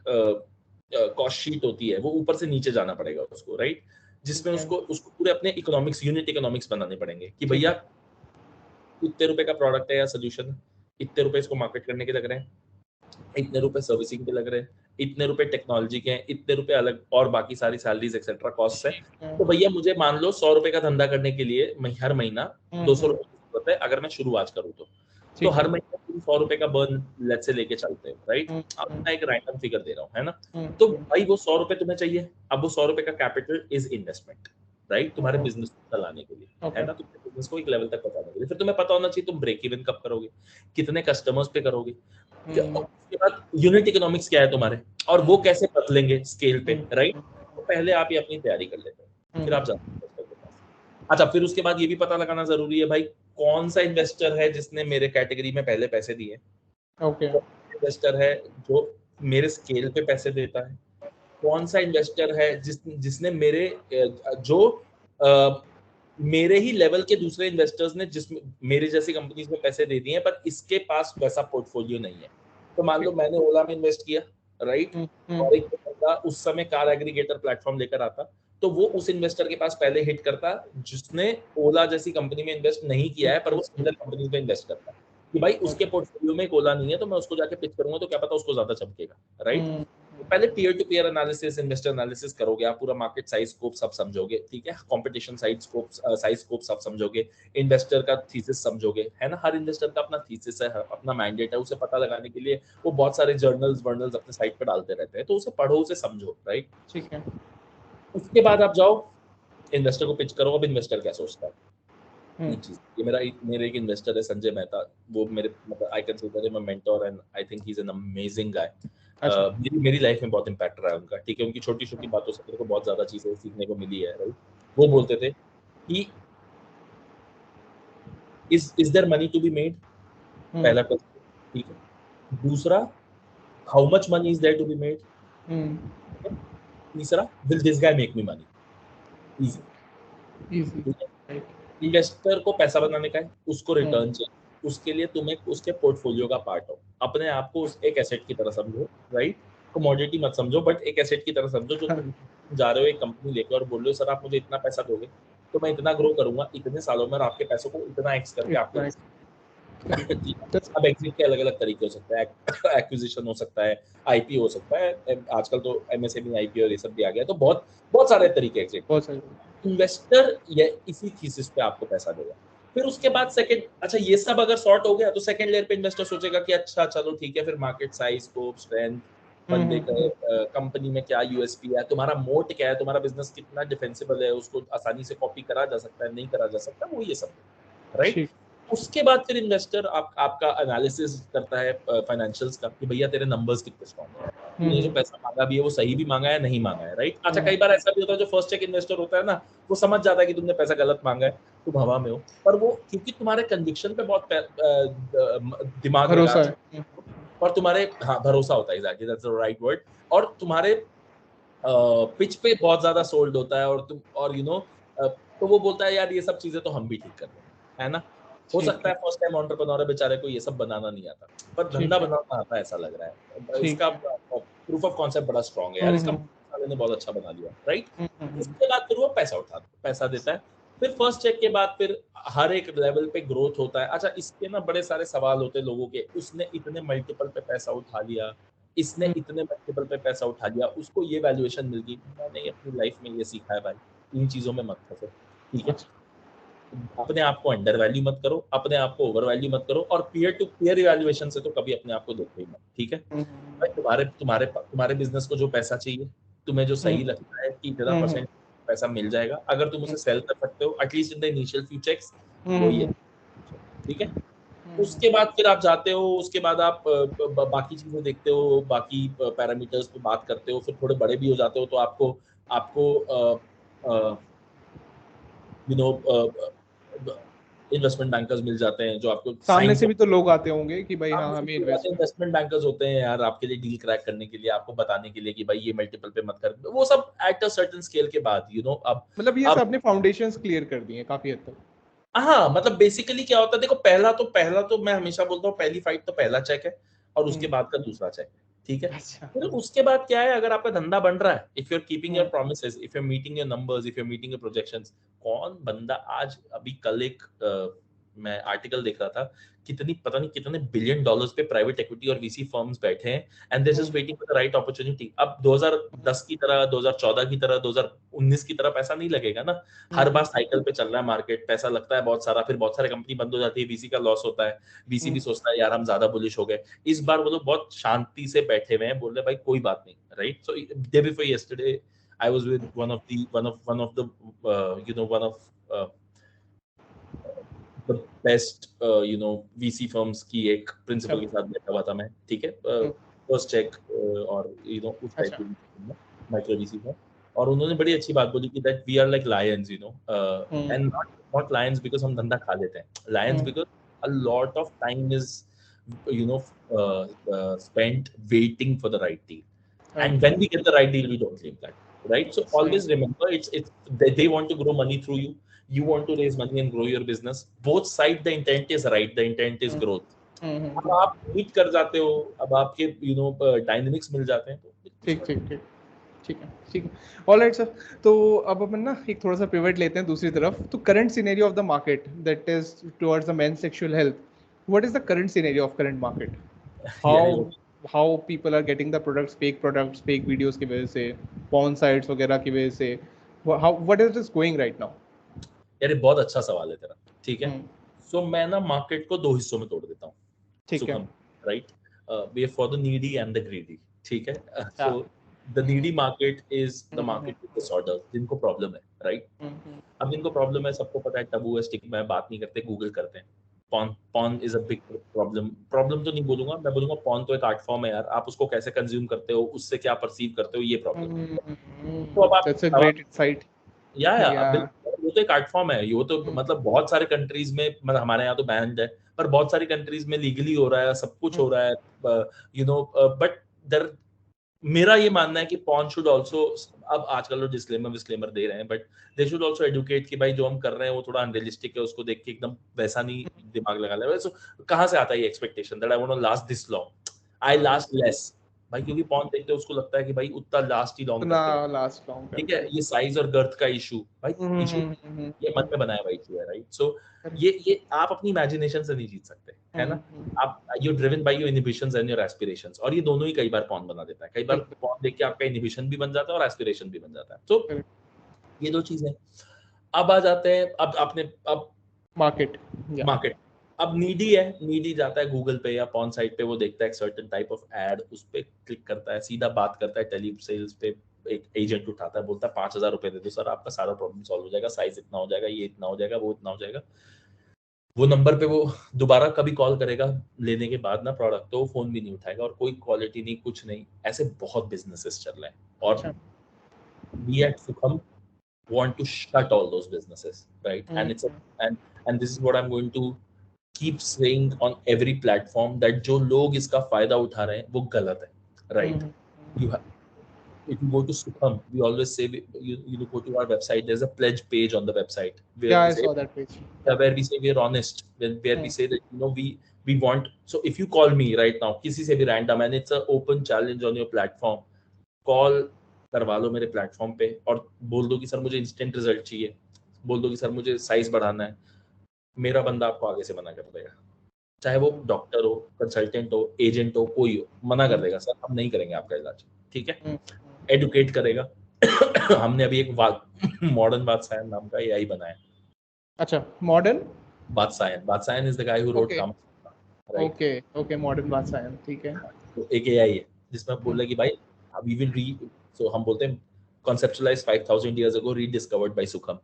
कॉस्ट शीट होती है वो ऊपर से नीचे जाना पड़ेगा उसको, राइट। जिसमें ठीक है। उसको उसको पूरे अपने इकोनॉमिक्स, यूनिट इकोनॉमिक्स बनाने पड़ेंगे कि ठीक भैया है। इतने रुपए का प्रोडक्ट है या सोल्यूशन, इतने रुपए इसको मार्केट करने के लग रहे हैं, इतने रुपए सर्विसिंग के लग रहे हैं, इतने रुपए टेक्नोलॉजी के हैं, इतने रुपए अलग और बाकी सारी सैलरीज एक्सेट्रा कॉस्ट है। ठीक है। तो भैया मुझे मान लो 100 रुपए का धंधा करने के लिए हर महीना 200 हम्म। रुपए की जरूरत है, अगर मैं शुरुआत करूँ तो ठीक है। हर महीने तुम 100 रुपए का बर्न लेट से लेके चलते हो, राइट। हम्म, अब हम्म, मैं एक रैंडम फिगर दे रहा हूँ, है ना। तो हम्म, भाई वो 100 रुपए तुम्हें चाहिए, अब वो 100 रुपए का कैपिटल इज इन्वेस्टमेंट, राइट, तुम्हारे हम्म, बिजनेस को चलाने के लिए, है ओके। ना। तुम्हारे बिजनेस को एक लेवल तक पहुंचाने के लिए, फिर तुम्हें पता होना चाहिए तुम ब्रेक इवन कब करोगे, कितने कस्टमर्स पे करोगे, हम्म, उसके बाद यूनिट इकोनॉमिक्स क्या है तुम्हारे, और वो कैसे बदलेंगे स्केल पे, हम्म, राइट। तो पहले आप ये अपनी तैयारी कर लेते हो, फिर हम्म, आप जाते हो investor के पास। अच्छा, फिर उसके बाद ये भी पता लगाना जरूरी है भाई, कौन सा इन्वेस्टर है जिसने मेरे कैटेगरी में पहले पैसे दिए, ओके। कौन सा इन्वेस्टर है जो मेरे स्केल पे पैसे देता है, कौन सा इन्वेस्टर है जिसने जो अ, मेरे ही लेवल के दूसरे इन्वेस्टर्स ने जिस मेरे जैसी कंपनीज में पैसे दे दिए हैं, पर इसके पास वैसा पोर्टफोलियो नहीं है। तो मान लो ठीक। मैंने ओला में इन्वेस्ट किया, राइट, हम्म, और एक बंदा उस समय कार एग्रीगेटर प्लेटफॉर्म लेकर आता, तो वो उस इन्वेस्टर के पास पहले हिट करता जिसने ओला जैसी कंपनी में इन्वेस्ट नहीं किया है, पर वो सिमिलर कंपनीज में इन्वेस्ट करता है कि भाई उसके पोर्टफोलियो में एक ओला नहीं है, तो मैं उसको जाके पिच करूंगा तो क्या पता उसको ज्यादा चमकेगा, राइट। हम्म, तो पहले peer to peer analysis, investor analysis करोगे, आप पूरा मार्केट साइज स्कोप सब समझोगे, ठीक है, कंपटीशन साइज स्कोप सब समझोगे, इन्वेस्टर का थीसिस समझोगे, है ना। हर इन्वेस्टर का अपना थीसिस है, अपना मैंडेट है, उसे पता लगाने के लिए वो बहुत सारे जर्नल्स वर्नल्स अपने साइट पर डालते रहते हैं, तो उसे पढ़ो, उसे समझो, राइट। ठीक है। उसके बाद आप जाओ इन्वेस्टर को पिच करो। अब इन्वेस्टर क्या सोचता है, हम्म, तीन चीज, ये मेरे एक इन्वेस्टर है संजय मेहता, वो मेरे मतलब I consider him a mentor and I think he is an amazing guy. अच्छा। मेरी लाइफ में बहुत इम्पैक्ट रहा है उनका, ठीक है। उनकी छोटी छोटी बातों से मेरे को बहुत ज्यादा चीजें सीखने को मिली है, राइट। वो बोलते थे कि is there money to be made, hmm, पहला क्वेश्चन, ठीक है। दूसरा, how much money is there to be made, hmm, तीसरा, will this guy make me money, easy, easy. ठीक है। राइट। इन्वेस्टर को पैसा बनाने का है, उसको हम्म, रिटर्न चाहिए, उसके लिए तुम्हें उसके पोर्टफोलियो का पार्ट हो, अपने आप को एक एसेट की तरह समझो, राइट। कमोडिटी मत समझो, बट एक एसेट की तरह समझो, जो तुम जा रहे हो एक कंपनी लेकर और बोल रहे हो सर आप मुझे इतना पैसा दोगे तो मैं इतना ग्रो करूंगा इतने सालों में और आपके पैसों को इतना एक्स करके आपको इतना दे करेक्ट। सकता हूं। अब एग्जिट के अलग अलग तरीके हो सकते हैं, एक्विजिशन हो सकता है, आईपीओ हो सकता है, आजकल तो एमएसएमई आईपीओ और ये सब भी आ गया, तो बहुत बहुत सारे तरीके एग्जिट के। बहुत सही। इन्वेस्टर ये इसी थीसिस पे आपको पैसा देगा। फिर उसके बाद सेकंड, अच्छा ये सब अगर सॉर्ट हो गया तो सेकंड लेयर पे इन्वेस्टर सोचेगा कि अच्छा चलो ठीक है, फिर मार्केट साइज, स्कोप, स्ट्रेंथ, बंदे का कंपनी में क्या यूएसपी है, तुम्हारा मोट क्या है, तुम्हारा बिजनेस कितना डिफेंसिबल है, उसको आसानी से कॉपी करा जा सकता है, नहीं करा जा सकता, वो ये सब, राइट। ठीक। उसके बाद फिर इन्वेस्टर आपका एनालिसिस करता है फाइनेंशियल्स का कि भैया तेरे नंबर्स कितने स्ट्रॉन्ग है, तूने जो पैसा मांगा भी है वो सही भी मांगा है, नहीं मांगा है, राइट। अच्छा कई बार ऐसा भी होता है जो फर्स्ट चेक इन्वेस्टर होता है ना, वो समझ जाता है कि तुमने पैसा गलत मांगा है, तुम हवा में हो, पर वो क्योंकि तुम्हारे कन्विक्शन पे बहुत दिमाग लगा भरोसा है। और तुम्हारे, हाँ, भरोसा होता है, exactly that's the right word, और तुम्हारे पिच पे बहुत ज्यादा सोल्ड होता है, और तुम और तो वो बोलता है यार ये सब चीजें तो हम भी ठीक कर लेंगे, है ना। हो ठीक सकता है। है फर्स्ट टाइम एंटरप्रेन्योर है, बेचारे को ये सब बनाना नहीं आता, पर धंधा ठीक है। बनाना आता है ऐसा लग रहा है, ठीक इसका है। प्रूफ ऑफ कॉन्सेप्ट बड़ा स्ट्रांग है यार, इसका हम्म, साले ने बहुत अच्छा बना लिया, राइट। हम्म, उसके बाद फिर वो पैसा देता है। फिर फर्स्ट चेक के बाद फिर हर एक लेवल पे ग्रोथ होता है। अच्छा इसके ना बड़े सारे सवाल होते हैं लोगों के, उसने इतने मल्टीपल पे पैसा उठा लिया, इसने हम्म, इतने मल्टीपल पे पैसा उठा लिया, उसको ये वैल्यूएशन मिल गई। मैंने अपनी लाइफ में ये सीखा है भाई, इन चीजों में मत फंसो, ठीक है? अच्छा। अपने आप को अंडर वैल्यू मत करो, अपने आप को ओवर वैल्यू मत करो, और पीयर टू पीयर इवैल्यूएशन से तो कभी अपने आप को देखो ही मत, ठीक है? भाई तुम्हारे बिजनेस को जो पैसा चाहिए, तुम्हें जो सही लगता है कि इतना परसेंट पैसा मिल जाएगा, अगर तुम उसे सेल कर सकते हो at least in the initial few checks, वही है, ठीक है? उसके बाद फिर आप जाते हो, उसके बाद आप बाकी चीजें देखते हो, बाकी पैरामीटर्स पे बात करते हो, फिर थोड़े बड़े भी हो जाते हो तो आपको आपको यू नो इन्वेस्टमेंट बैंकर्स मिल जाते हैं जो आपको सामने साइन से भी तो लोग आते होंगे कि भाई हाँ हमें इन्वेस्ट इन्वेस्टमेंट बैंकर्स होते हैं यार, आपके लिए डील क्रैक करने के लिए, आपको बताने के लिए कि भाई ये मल्टीपल पे मत कर, वो सब एट अ सर्टेन स्केल के बाद मतलब ये अब सबने फाउंडेशंस क्लियर कर दिए काफी हद तक। हाँ, मतलब बेसिकली क्या होता है, देखो पहला तो मैं हमेशा बोलता हूँ, पहली फाइट तो पहला चेक है और उसके बाद का दूसरा चेक है, ठीक है? अच्छा। फिर उसके बाद क्या है, अगर आपका धंधा बन रहा है, if you are keeping your promises, if you are meeting your numbers, if you are meeting your projections, कौन बंदा आज अभी कल एक मैं आर्टिकल देख रहा था, पता नहीं कितने बिलियन डॉलर्स पे प्राइवेट इक्विटी और वीसी फर्म्स बैठे हैं and they just waiting for the right opportunity. अब 2010 की तरह, 2014 की तरह, 2019 की तरह पैसा नहीं लगेगा ना। हर बार साइकिल पे चल रहा है मार्केट, पैसा लगता है बहुत सारा, फिर बहुत सारे कंपनी बंद हो जाती है, वीसी का लॉस होता है, वीसी भी सोचता है यार हम ज्यादा बुलिश हो गए। इस बार वो लोग बहुत शांति से बैठे हुए हैं, बोल रहे भाई कोई बात नहीं, right? So day before yesterday I was with one of the one of the best VC firms की एक प्रिंसिपल के साथ बैठा हुआ था मैं, ठीक है? फर्स्ट चेक और उस टाइप अच्छा। की माइक्रो वीसी फर्म, और उन्होंने बड़ी अच्छी बात बोली कि that we are like lions, and not lions because हम धंधा खा लेते हैं, lions because a lot of time is you know spent waiting for the right deal, and when we get the right deal we don't claim that, right? So always remember, it's they want to grow money through you, you want to raise money and grow your business, both side the intent is right, the intent is growth. अब आप meet कर जाते हो, अब आपके dynamics मिल जाते हैं, तो ठीक ठीक ठीक ठीक है ठीक है। ऑलराइट सर, तो अब अपन ना एक थोड़ा सा पिवट लेते हैं दूसरी तरफ। तो current scenario of the market that is towards the men sexual health, what is the current scenario of current market? यार how how people are getting the products fake videos की वजह से, पॉर्न साइट्स वगैरह की वजह से, how what is this going right now? यार बहुत अच्छा सवाल है तेरा, ठीक है? सो मैं ना मार्केट को दो हिस्सों में तोड़ देता हूँ, ठीक है। Sukham, right? We are for the needy and the greedy, ठीक है? हाँ। So the needy market is the market with disorder, जिनको प्रॉब्लम है, राइट? अब जिनको प्रॉब्लम है, सबको पता है, टबू है, स्टिग्मा है, बात नहीं करते, गूगल करते हैं। Porn is a big problem तो नहीं बोलूंगा, मैं बोलूंगा पॉन तो एक आर्ट फॉर्म है यार, आप उसको कैसे कंज्यूम करते हो, उससे क्या परसीव करते हो, ये प्रॉब्लम है। तो दैट्स अ अब ग्रेट इनसाइट। या या बिल्कुल, वो तो एक आर्ट फॉर्म है, ये तो मतलब बहुत सारे कंट्रीज में, मतलब हमारे यहाँ तो बैंड है, पर बहुत सारी कंट्रीज में लीगली हो रहा है, सब कुछ हो रहा है, बट देयर मेरा ये मानना है कि पॉन शुड आल्सो, अब आजकल लोग डिस्क्लेमर दे रहे हैं, but they should also educate कि भाई जो हम कर रहे हैं वो थोड़ा अनरियलिस्टिक है, उसको देख के एकदम वैसा नहीं दिमाग लगा ले। सो कहाँ से आता है ये expectation that I want to last this long, I last less, भाई क्योंकि पॉन देखते हैं उसको लगता है कि भाई उतना लास्ट ही लॉन्ग इतना करते हैं, लास्ट लॉन्ग ठीक करते है? हैं। ये साइज और गर्थ का इशू, भाई इशू ये मन में बनाया हुआ इशू है, राइट? सो ये आप अपनी इमेजिनेशन से नहीं जीत सकते, है ना? आप you driven by your inhibitions and your aspirations, और ये दोनों ही कई बार पॉन बना देता है, कई बार पॉन देख के आपका इनहिबिशन भी बन जाता है और एस्पिरेशन भी बन जाता है। तो ये दो चीजें। अब आ जाते हैं, अब मार्केट मार्केट, अब नीडी जाता है गूगल पे या पॉन साइट पे, वो देखता है एक सर्टेन टाइप ऑफ एड, उस पे क्लिक करता है, सीधा बात करता है टेली सेल्स पे, एक एजेंट उठाता है, बोलता है 5,000 रुपए दे दो सर, आपका सारा प्रॉब्लम सॉल्व हो जाएगा, साइज इतना हो जाएगा, ये इतना हो जाएगा, वो इतना हो जाएगा। वो नंबर पे वो दोबारा कभी कॉल करेगा लेने के बाद ना प्रोडक्ट, तो वो फोन भी नहीं उठाएगा, और कोई क्वालिटी नहीं, कुछ नहीं, ऐसे बहुत बिजनेसेस चल रहे हैं, और we at Sukham want to shut all those businesses, right? And this is what I'm going to keep saying on every platform, that जो लोग इसका फायदा उठा रहे हैं वो गलत है, right? You have, if you go to Sukham, we always say, you go to our website, there's a pledge page on the website where Yeah, we I say, saw that page. where we say we're honest, where we say that we want, so if you call me right now किसी से भी random, and it's an open challenge on your platform, call करवा लो मेरे platform पे और बोल दो कि सर मुझे इंस्टेंट रिजल्ट चाहिए, बोल दो कि सर मुझे साइज बढ़ाना है, मेरा बंदा आपको आगे से मना कर देगा, चाहे वो डॉक्टर हो, कंसल्टेंट हो, एजेंट हो, कोई हो, मना कर देगा, सर हम नहीं करेंगे आपका इलाज, ठीक है? एडुकेट करेगा, हमने अभी एक मॉडर्न बादशाह नाम का एआई बनाया। अच्छा, modern Badshah is the guy who wrote okay कामा, right? Okay okay, modern Badshah, ठीक है। तो एक एआई है जिसमें आप बोल रहे हैं कि भाई वी विल री, सो हम बोलते हैं conceptualise 5000 years ago rediscovered by Sukham,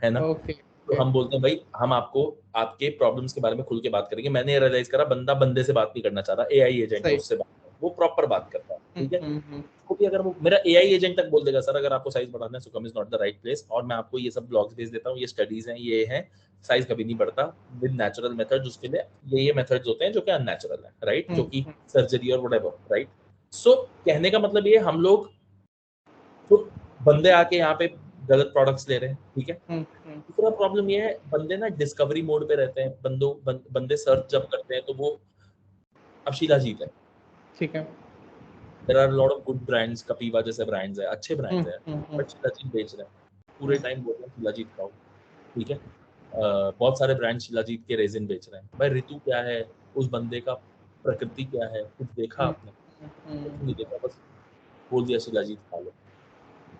है ना? ओके तो हम बोलते हैं भाई हम आपको आपके प्रॉब्लम्स के बारे में खुल के बात करेंगे। मैंने ये रियलाइज करा बंदा बंदे से बात नहीं करना चाहता, एआई एजेंट है सही। उससे बात कर, वो प्रॉपर बात करता है, ठीक है? हम्म। उसको भी अगर वो मेरा एआई एजेंट तक बोल देगा सर अगर आपको साइज बढ़ाना है सुखम is not the right place, और मैं आपको ये सब ब्लॉग्स भेज देता हूँ, ये स्टडीज हैं, ये हैं, साइज कभी नहीं बढ़ता विद नेचुरल मेथड्स, उसके लिए ये मेथड्स होते हैं जो कि अननेचुरल है, राइट? जो कि सर्जरी और व्हाटएवर, राइट? सो कहने का मतलब ये हम लोग तो बंदे आके यहाँ पे गलत प्रोडक्ट्स ले रहे हैं, ठीक है? दूसरा प्रॉब्लम ये है बंदे ना डिस्कवरी मोड पे रहते हैं, बंदे सर्च जब करते हैं तो वो अब शिलाजीत है, ठीक है। There are lot of good brands, Kapiva जैसे ब्रांड्स है, अच्छे ब्रांड्स है, बट शिलाजीत बेच रहे हैं, पूरे टाइम बोल रहे हैं शिलाजीत खाओ, ठीक है? बहुत सारे ब्रांड शिलाजीत के रेजिन बेच रहे हैं। भाई ऋतु क्या है, उस बंदे का प्रकृति क्या है, कुछ देखा आपने? कुछ नहीं देखा, बस बोल दिया शिलाजीत खा लो।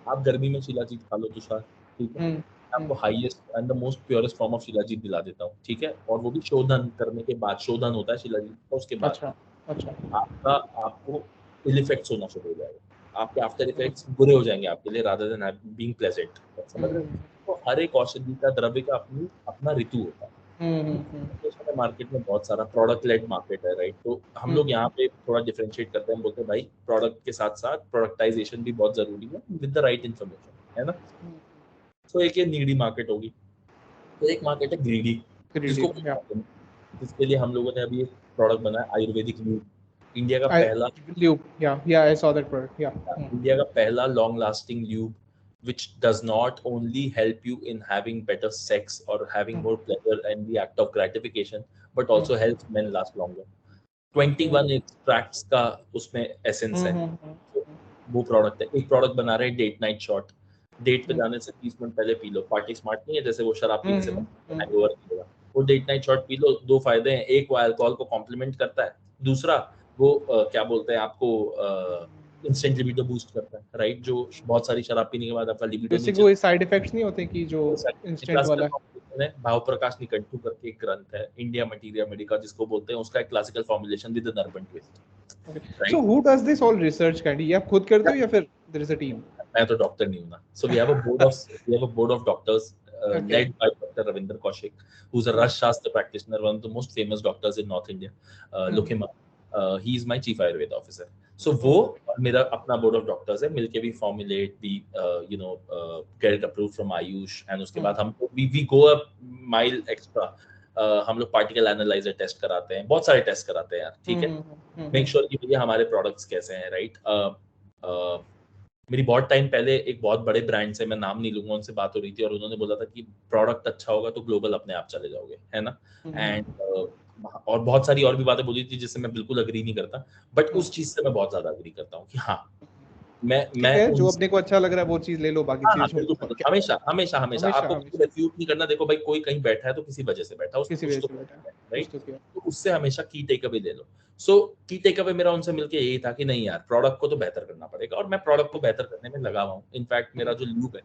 आप गर्मी में शिलाजीत खा लो तुषार, ठीक है? आपको highest and the most purest form of shilajit दिला देता हूँ, ठीक है? और वो भी शोधन करने के बाद, शोधन होता है शिलाजीत का, उसके बाद अच्छा अच्छा। आपका आपको इल इफेक्ट्स होना शुरू हो जाएगा, आपके आफ्टर इफेक्ट्स बुरे हो जाएंगे आपके लिए रादर देन बीइंग प्लेजेंट, समझ रहे हो? तो हर एक औषधि का द्रव्य का अपना ऋतु होता है। मार्केट में बहुत सारा प्रोडक्ट लेड मार्केट है, राइट? तो हम लोग यहाँ पे थोड़ा डिफरेंशिएट करते हैं, हम बोलते हैं भाई प्रोडक्ट के साथ साथ प्रोडक्टाइजेशन भी बहुत जरूरी है विद द राइट इन्फॉर्मेशन, है ना? तो एक ये नीडी मार्केट होगी, तो एक मार्केट है ग्रीडी, जिसको जिसके लिए हम लोगों ने अभी एक प्रोडक्ट बनाया आयुर्वेदिक ल्यूब, इंडिया का पहला lube, yeah, I saw that product, yeah. India का पहला long lasting lube which does not only help you in having better sex or having more pleasure and the act of gratification but also helps men last longer. 21 extracts का उसमें essence है, वो product है। एक product बना रहे हैं date night shot, date पे जाने से 30 मिनट पहले पी लो, पार्टी स्मार्ट नहीं है जैसे वो शराब पीने से हैंगओवर नहीं होगा, वो date night shot P low. दो फायदे हैं, एक वो अल्कोहल को कॉम्प्लीमेंट करता है, दूसरा वो क्या बोलते हैं आपको इंस्टेंट लिबिडो बूस्ट करता है, राइट? जो बहुत सारी शराब पीने के बाद आपका लिबिडो नीचे कोई साइड इफेक्ट्स नहीं होते कि जो इंस्टेंट वाला है। भाव प्रकाश निकंटू करके एक ग्रंथ है, इंडिया मटीरिया मेडिका जिसको बोलते हैं, उसका एक classical formulation with N urban twist. So who does this all research kind? ये आप खुद करते हो या फिर there is a team? मैं तो डॉक्टर नहीं हूं ना, so we have a board of doctors led by Dr. Ravinder Kaushik, who's a Raj Shastra practitioner, one of the most famous doctors in North India. Look him up. He is my chief Ayurveda officer. So वो और मेरा अपना board of doctors है, मिलके भी formulate, we get it approved from Ayush, and उसके बाद हम we go a mile extra. हम लोग पार्टिकल एनालाइजर टेस्ट कराते हैं, बहुत सारे टेस्ट कराते हैं यार, ठीक है? मेक श्योर कि भैया हमारे प्रोडक्ट्स कैसे हैं, राइट? मेरी बहुत टाइम पहले एक बहुत बड़े ब्रांड से, मैं नाम नहीं लूंगा, उनसे बात हो रही थी और उन्होंने बोला था कि प्रोडक्ट अच्छा होगा तो ग्लोबल अपने आप चले जाओगे, है ना? एंड और बहुत सारी और भी बातें बोली थी जिससे मैं बिल्कुल अग्री नहीं करता, बट उस चीज से मैं बहुत ज्यादा अग्री करता हूँ कि हाँ मैं जो अपने को अच्छा लग रहा है वो चीज ले लो, बाकी चीज हमेशा हमेशा हमेशा आपको रिफ्यूट नहीं करना। देखो भाई कोई कहीं बैठा है तो किसी वजह से बैठा है, राइट? तो उससे हमेशा की टेक अवे ले लो। सो की टेक अवे मेरा उनसे मिलके यही था कि नहीं यार प्रोडक्ट को तो बेहतर करना पड़ेगा, और मैं प्रोडक्ट को बेहतर करने में लगा हुआ हूँ। इनफैक्ट मेरा जो ल्यूब है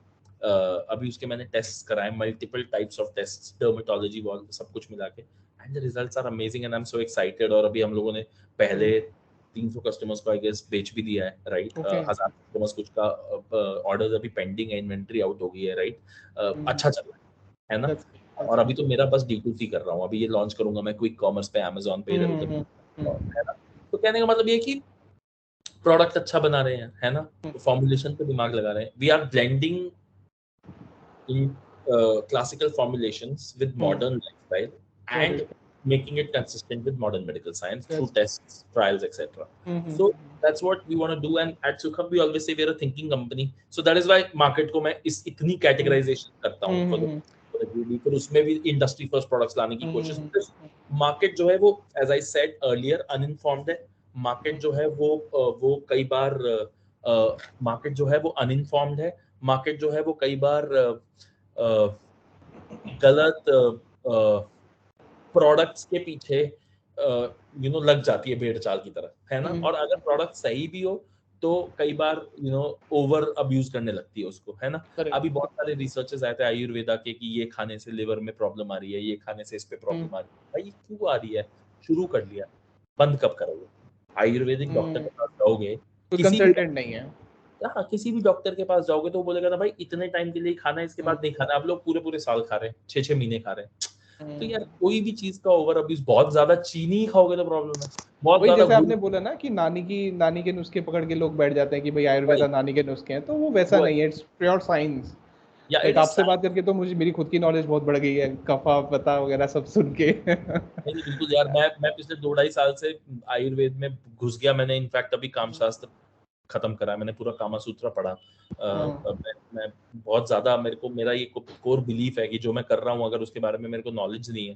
अभी उसके मैंने टेस्ट कराए, multiple types of test, dermatology वॉल सब कुछ मिला के, and the results are amazing and I am so excited. और अभी हम लोगों ने पहले 300 कस्टमर्स को आई गेस बेच भी दिया है, राइट? 1000 कस्टमर्स कुछ का ऑर्डर्स अभी पेंडिंग है, इन्वेंटरी आउट हो गई है, राइट? अच्छा चल रहा है ना? और अभी तो मेरा बस D2C कर रहा हूँ, अभी ये लॉन्च करूंगा मैं क्विक कॉमर्स पे, अमेज़न पे, है ना? तो कहने का मतलब ये कि प्रोडक्ट अच्छा बना रहे हैं, है ना? फॉर्मुलेशन पे दिमाग लगा रहे हैं, we are blending in classical formulations with modern lifestyle and making it consistent with modern medical science through tests, trials, etc. So that's what we want to do, and at Sukham we always say we are a thinking company, so that is why market को मैं इस इतनी categorization करता हूँ for the फिर उसमें भी industry first products लाने की कोशिश। मार्केट जो है वो as I said earlier uninformed है, मार्केट जो है वो कई बार मार्केट जो है वो uninformed है, मार्केट जो है वो कई बार गलत प्रोडक्ट्स के पीछे लग जाती है भेड़ चाल की तरह, है ना? और अगर प्रोडक्ट सही भी हो तो कई बार ओवर अब्यूज करने लगती है उसको, है ना। Correct. अभी बहुत सारे रिसर्चेस आए थे आयुर्वेदा के कि ये खाने से लिवर में प्रॉब्लम आ रही है, ये खाने से इस पे प्रॉब्लम आ रही है। भाई क्यों आ रही है? शुरू कर लिया, बंद कब करोगे? आयुर्वेदिक डॉक्टर के पास जाओगे, कोई किसी भी कंसल्टेंट नहीं है। हाँ, किसी भी डॉक्टर के पास जाओगे तो वो बोलेगा ना भाई इतने टाइम के लिए खाना है, इसके बाद नहीं खाना। आप लोग पूरे पूरे साल खा रहे हैं, 6-6 महीने खा रहे हैं। तो यार कोई भी चीज का ओवर अब्यूज, बहुत ज्यादा चीनी खाओगे तो प्रॉब्लम है, बहुत वही ज्यादा जैसे आपने बोला ना कि नानी के नुस्खे पकड़ के लोग बैठ जाते हैं कि भाई आयुर्वेदा नानी के नुस्खे हैं, तो वो वैसा नहीं है, इट्स प्योर साइंस। या लाइक इट आपसे बात करके तो मुझे मेरी खुद की नॉलेज बहुत बढ़ गई है, कफा पता वगैरह सब सुन के। नहीं बिल्कुल यार, मैं पिछले 2-2.5 साल से आयुर्वेद में घुस गया। मैंने इनफैक्ट अभी कामशास्त्र खत्म करा है, मैंने पूरा कामा सूत्र पढ़ा। मैं बहुत ज्यादा, मेरा ये कोर बिलीफ है कि जो मैं कर रहा हूँ अगर उसके बारे में मेरे को नॉलेज नहीं है,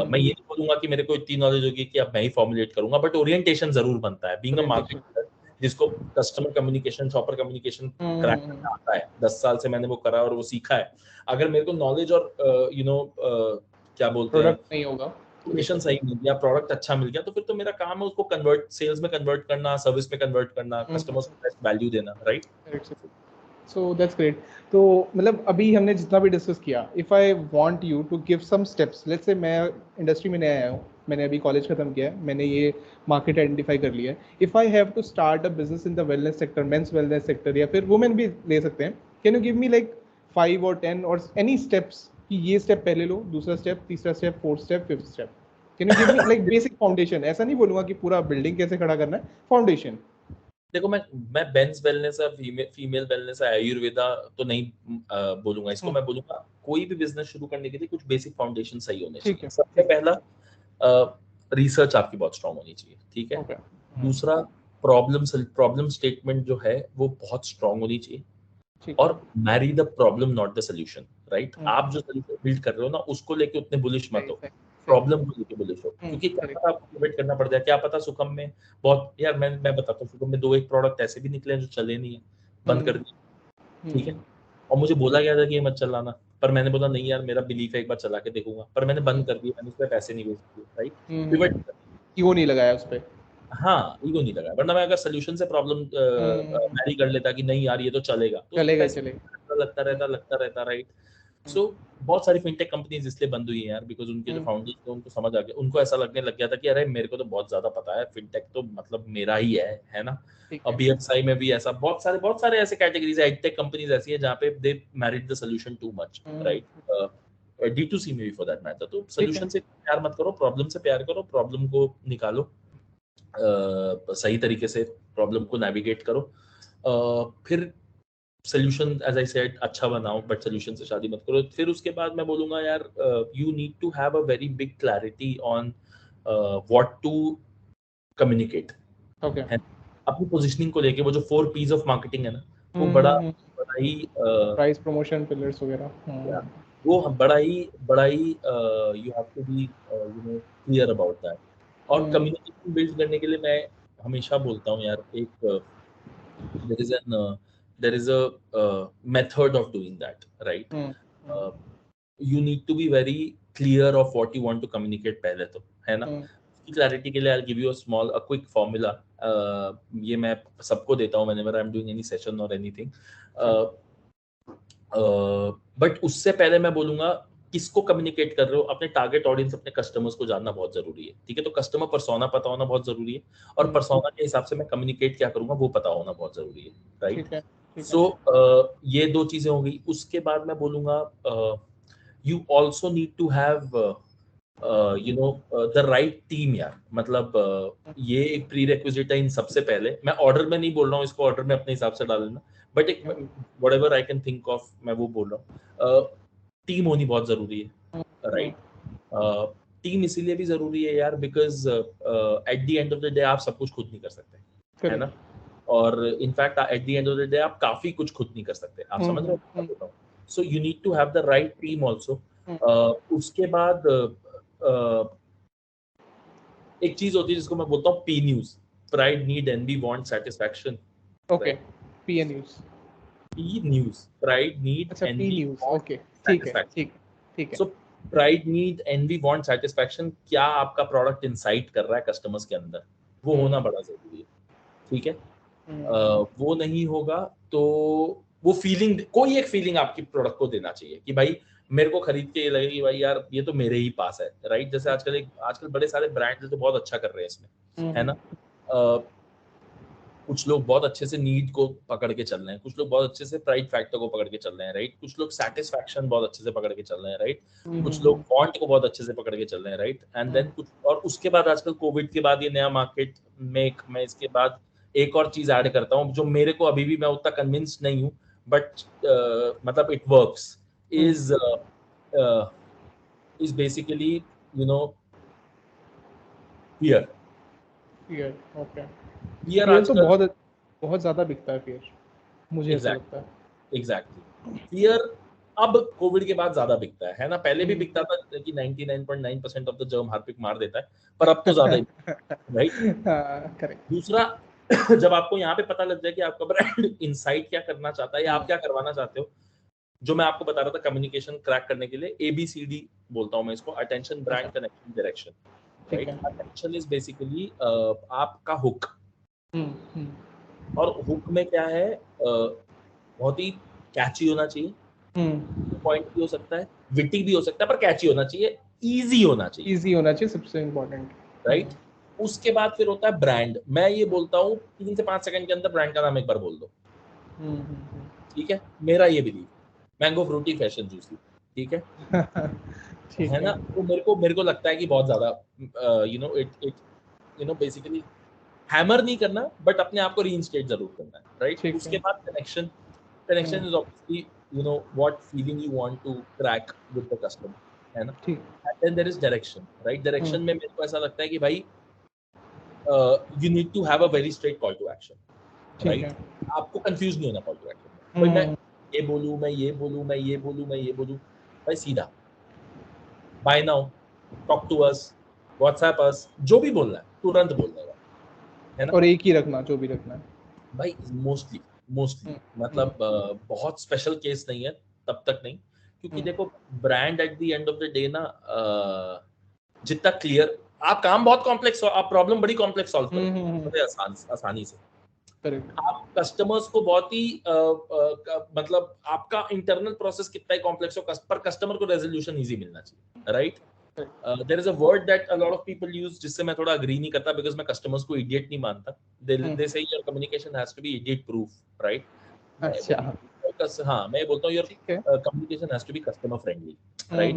मैं ये नहीं बोलूंगा कि मेरे को इतनी नॉलेज होगी कि अब मैं ही फॉर्मुलेट करूंगा, बट ओरिएंटेशन जरूर बनता है। बीइंग अ मार्केटर जिसको customer communication, shopper communication crack करना आता है, 10 साल से मैंने वो करा और वो सीखा है। अगर मेरे को नॉलेज और क्या बोलते हैं, प्रोडक्ट नहीं होगा, इन्फॉर्मेशन सही मिल गया, प्रोडक्ट अच्छा मिल गया, तो फिर तो मेरा काम है उसको कन्वर्ट, सेल्स में कन्वर्ट करना, सर्विस में कन्वर्ट करना, कस्टमर्स को बेस्ट वैल्यू देना, राइट। So that's great. तो मतलब अभी हमने जितना भी डिस्कस किया, if I want you to give some steps, let's say मैं इंडस्ट्री में नया आया हूँ, मैंने अभी कॉलेज खत्म किया है, मैंने ये मार्केट आइडेंटिफाई कर लिया है। If I have to start a business in the wellness sector, men's wellness sector, या फिर वुमेन भी ले सकते हैं, can you give me like 5 और 10 और एनी स्टेप्स कि ये स्टेप पहले लो, दूसरा स्टेप, तीसरा step, fourth step, fifth step? Can you give me like basic foundation? ऐसा नहीं बोलूंगा कि पूरा बिल्डिंग कैसे खड़ा करना है, फाउंडेशन। देखो मैं मेंस वेलनेस या फीमेल वेलनेस या आयुर्वेदा तो नहीं बोलूंगा इसको। मैं बोलूंगा कोई भी बिजनेस शुरू करने के लिए कुछ बेसिक फाउंडेशन सही होने ठीक चाहिए। है, सबसे पहला, रिसर्च आपकी बहुत स्ट्रांग होनी चाहिए, ठीक है। ओके। दूसरा, प्रॉब्लम स्टेटमेंट जो है वो बहुत स्ट्रांग होनी चाहिए। ठीक है। और marry the problem not the solution, right. आप जो सोल्यूशन बिल्ड कर रहे हो ना उसको लेके उतने बुलिश मत सही हो, सही प्रॉब्लम को लेके बुलिश हो। क्योंकि क्या करेक्ट। पता आपको पिवट करना पड़ जाए, क्या पता सुकम में बहुत, यार मैं बताता हूँ, सुकम में 2-1 प्रोडक्ट ऐसे भी निकले हैं जो चले नहीं है, बंद कर दिए, ठीक है। और मुझे बोला गया था कि ये मत चलाना, पर मैंने बोला नहीं यार, मेरा बिलीफ है, एक बार चला के देखूंगा, पर मैंने बंद कर दिया, मैंने उस पर पैसे नहीं वेस्ट किए, राइट। पिवट, ईगो नहीं लगाया उस पे। हाँ ईगो नहीं लगा, वरना मैं अगर सोल्यूशन से प्रॉब्लम मैरी कर लेता कि नहीं यार ये तो चलेगा, तो उस पे चलेगा पैसे लगता रहता, राइट। सो बहुत सारी फिनटेक कंपनीज इसलिए बंद हुई हैं यार, बिकॉज उनके जो फाउंडर्स थे उनको समझ आ गया, उनको ऐसा लगने लग गया था कि अरे मेरे को तो बहुत ज्यादा पता है, फिनटेक तो मतलब मेरा ही है ना। ठीक और है। बीएफएसआई में भी ऐसा बहुत सारे ऐसे कैटेगरीज है, एडटेक कंपनीज ऐसी है जहाँ पे they married the solution to much, right. D2C में भी फॉर दैट मैटर। तो ठीक है। सोल्यूशन से प्यार मत करो, प्रॉब्लम से प्यार करो, प्रॉब्लम को निकालो, सही तरीके से प्रॉब्लम को नेविगेट करो, फिर सोल्यूशन एज आई सेड अच्छा बनाओ, बट सोल्यूशन से शादी मत करो। फिर उसके बाद मैं बोलूंगा यार, you need to have a very big clarity on what to communicate, okay. है। अपनी पोजीशनिंग को लेके वो जो 4 P's ऑफ मार्केटिंग है ना, वो बड़ा ही प्राइस, प्रमोशन, पिलर्स वगैरह। वो बड़ा ही you have to be clear about that. और कम्युनिकेशन बिल्ड करने के लिए मैं हमेशा बोलता हूँ यार, एक there is an there is a method of doing that, right. uh, you need to be very clear of what you want to communicate पहले तो, है ना। उसकी क्लैरिटी के लिए I'll give you a quick formula, ये मैं सबको देता हूँ whenever I'm doing any session or anything, but उससे पहले मैं बोलूंगा किसको कम्युनिकेट कर रहे हो, अपने टारगेट ऑडियंस, अपने कस्टमर्स को जानना बहुत जरूरी है, ठीक है। तो कस्टमर पर्सोना पता होना बहुत जरूरी है, और पर्सोना के हिसाब से मैं कम्युनिकेट क्या करूंगा वो पता होना बहुत जरूरी है, राइट। सो ये 2 चीजें हो गई। उसके बाद मैं बोलूंगा you also need to have the right team यार, मतलब ये एक प्री रिक्विजिट है इन सबसे पहले। मैं ऑर्डर में नहीं बोल रहा हूँ, इसको ऑर्डर में अपने हिसाब से डाल लेना, बट एक whatever I can think of मैं वो बोल रहा हूँ। टीम होनी बहुत जरूरी है, राइट। टीम इसीलिए भी जरूरी है यार, because at the end of the day आप सब कुछ खुद नहीं कर सकते, है ना। और in fact at the end of the day आप काफी कुछ खुद नहीं कर सकते, आप समझ रहे हो। So you need to have the right team also. उसके बाद एक चीज होती है जिसको मैं बोलता हूँ P news, pride, need, envy, want, satisfaction. Okay, P news. P news, pride, need, अच्छा, P envy, news, want, okay. ठीक है, सैटिस्फैक्शन। ठीक है। So pride, need, envy, want, satisfaction, क्या आपका प्रोडक्ट इंसाइट कर रहा है कस्टमर्स के अंदर, वो होना बड़ा जरूरी है, ठीक है। वो नहीं होगा तो वो फीलिंग, कोई एक फीलिंग आपकी प्रोडक्ट को देना चाहिए कि भाई मेरे को खरीद के ये लगे कि भाई यार ये तो मेरे ही पास है, राइट? जैसे आजकल बड़े सारे ब्रांड्स तो बहुत अच्छा कर रहे हैं इसमें, है ना? कुछ लोग बहुत अच्छे से नीड को पकड़ के चल रहे हैं, कुछ लोग बहुत अच्छे से प्राइड फैक्टर को पकड़ के चल रहे हैं, राइट? कुछ लोग सेटिस्फैक्शन बहुत अच्छे से पकड़ के चल रहे हैं, राइट? कुछ लोग फॉन्ट को बहुत अच्छे से पकड़ के चल रहे हैं, राइट? एंड देन कुछ, और उसके बाद आजकल कोविड के बाद ये नया मार्केट में मैं इसके बाद एक और चीज ऐड करता हूँ जो मेरे को अभी भी मैं उतना कन्विंस्ड नहीं हूँ, बट मतलब it works, is basically, you know, fear. Fear, okay. Fear fear तो आजकल, बहुत बहुत ज्यादा बिकता है फियर, मुझे ऐसा लगता है। एग्जैक्टली fear अब कोविड के बाद ज्यादा बिकता है ना? पहले भी बिकता था कि 99.9% ऑफ द जर्म हार्पिक मार देता है, पर अब तो ज्यादा ही, राइट? करेक्ट। दूसरा, जब आपको यहाँ पे पता लग जाए कि आपका ब्रांड इनसाइट क्या करना चाहता है या आप क्या करवाना चाहते हो, जो मैं आपको बता रहा था कम्युनिकेशन क्रैक करने के लिए ABCD बोलता हूँ मैं इसको, अटेंशन, ब्रांड, कनेक्शन, डायरेक्शन, ठीक राइट? है। अटेंशन इज बेसिकली आपका हुक, और हुक में क्या है, बहुत ही कैची होना चाहिए, पॉइंट भी हो सकता है, विटी भी हो सकता है, पर कैची होना चाहिए, इजी होना चाहिए, इजी होना चाहिए, सबसे इम्पोर्टेंट, राइट? उसके बाद फिर होता है ब्रांड। मैं ये बोलता हूँ 3 से 5 सेकंड के अंदर ब्रांड का नाम एक बार बोल दो, ठीक है? मेरा ये believe, mango Frooti fresh and juicy, ठीक है? ठीक है है। ना? तो मेरे को लगता है कि बहुत ज्यादा you know it it basically hammer नहीं करना, बट अपने आप को रीइंस्टेट जरूर करना है, राइट? ठीक उसके है। बाद connection is obviously, what feeling you want to crack with the customer, है ना? ठीक। And then there is direction, right? Direction में मेरे को ऐसा लगता है कि भाई you need to have a very straight call to action, ठीक है। राइट? आपको कंफ्यूज नहीं होना कॉल टू एक्शन में, भाई मैं ये बोलूं, मैं ये बोलूं, मैं ये बोलूं, मैं ये बोलूं, भाई सीधा buy now, talk to us, WhatsApp us, जो भी बोलना है तुरंत बोलने का, है ना? और एक ही रखना, जो भी रखना है। भाई मोस्टली मतलब बहुत स्पेशल केस नहीं है, तब तक नहीं, क्योंकि देखो brand at the end of the day ना, जितना क्लियर आप, काम बहुत कॉम्प्लेक्स, आप प्रॉब्लम बड़ी कॉम्प्लेक्स सॉल्व करोगे बड़े आसानी से, करेक्ट। आप कस्टमर्स को बहुत ही मतलब आपका इंटरनल प्रोसेस कितना ही कॉम्प्लेक्स हो, पर कस्टमर को रेजोल्यूशन इजी मिलना चाहिए, right? There is a word that a lot of people use, जिससे मैं थोड़ा अग्री नहीं करता, बिकॉज़ मैं कस्टमर्स को इडियट नहीं मानता। They say your communication has to be idiot proof, right? मैं अच्छा। बोलता हाँ, मैं बोलता हूँ योर ठीक है। Communication has to be customer friendly, right?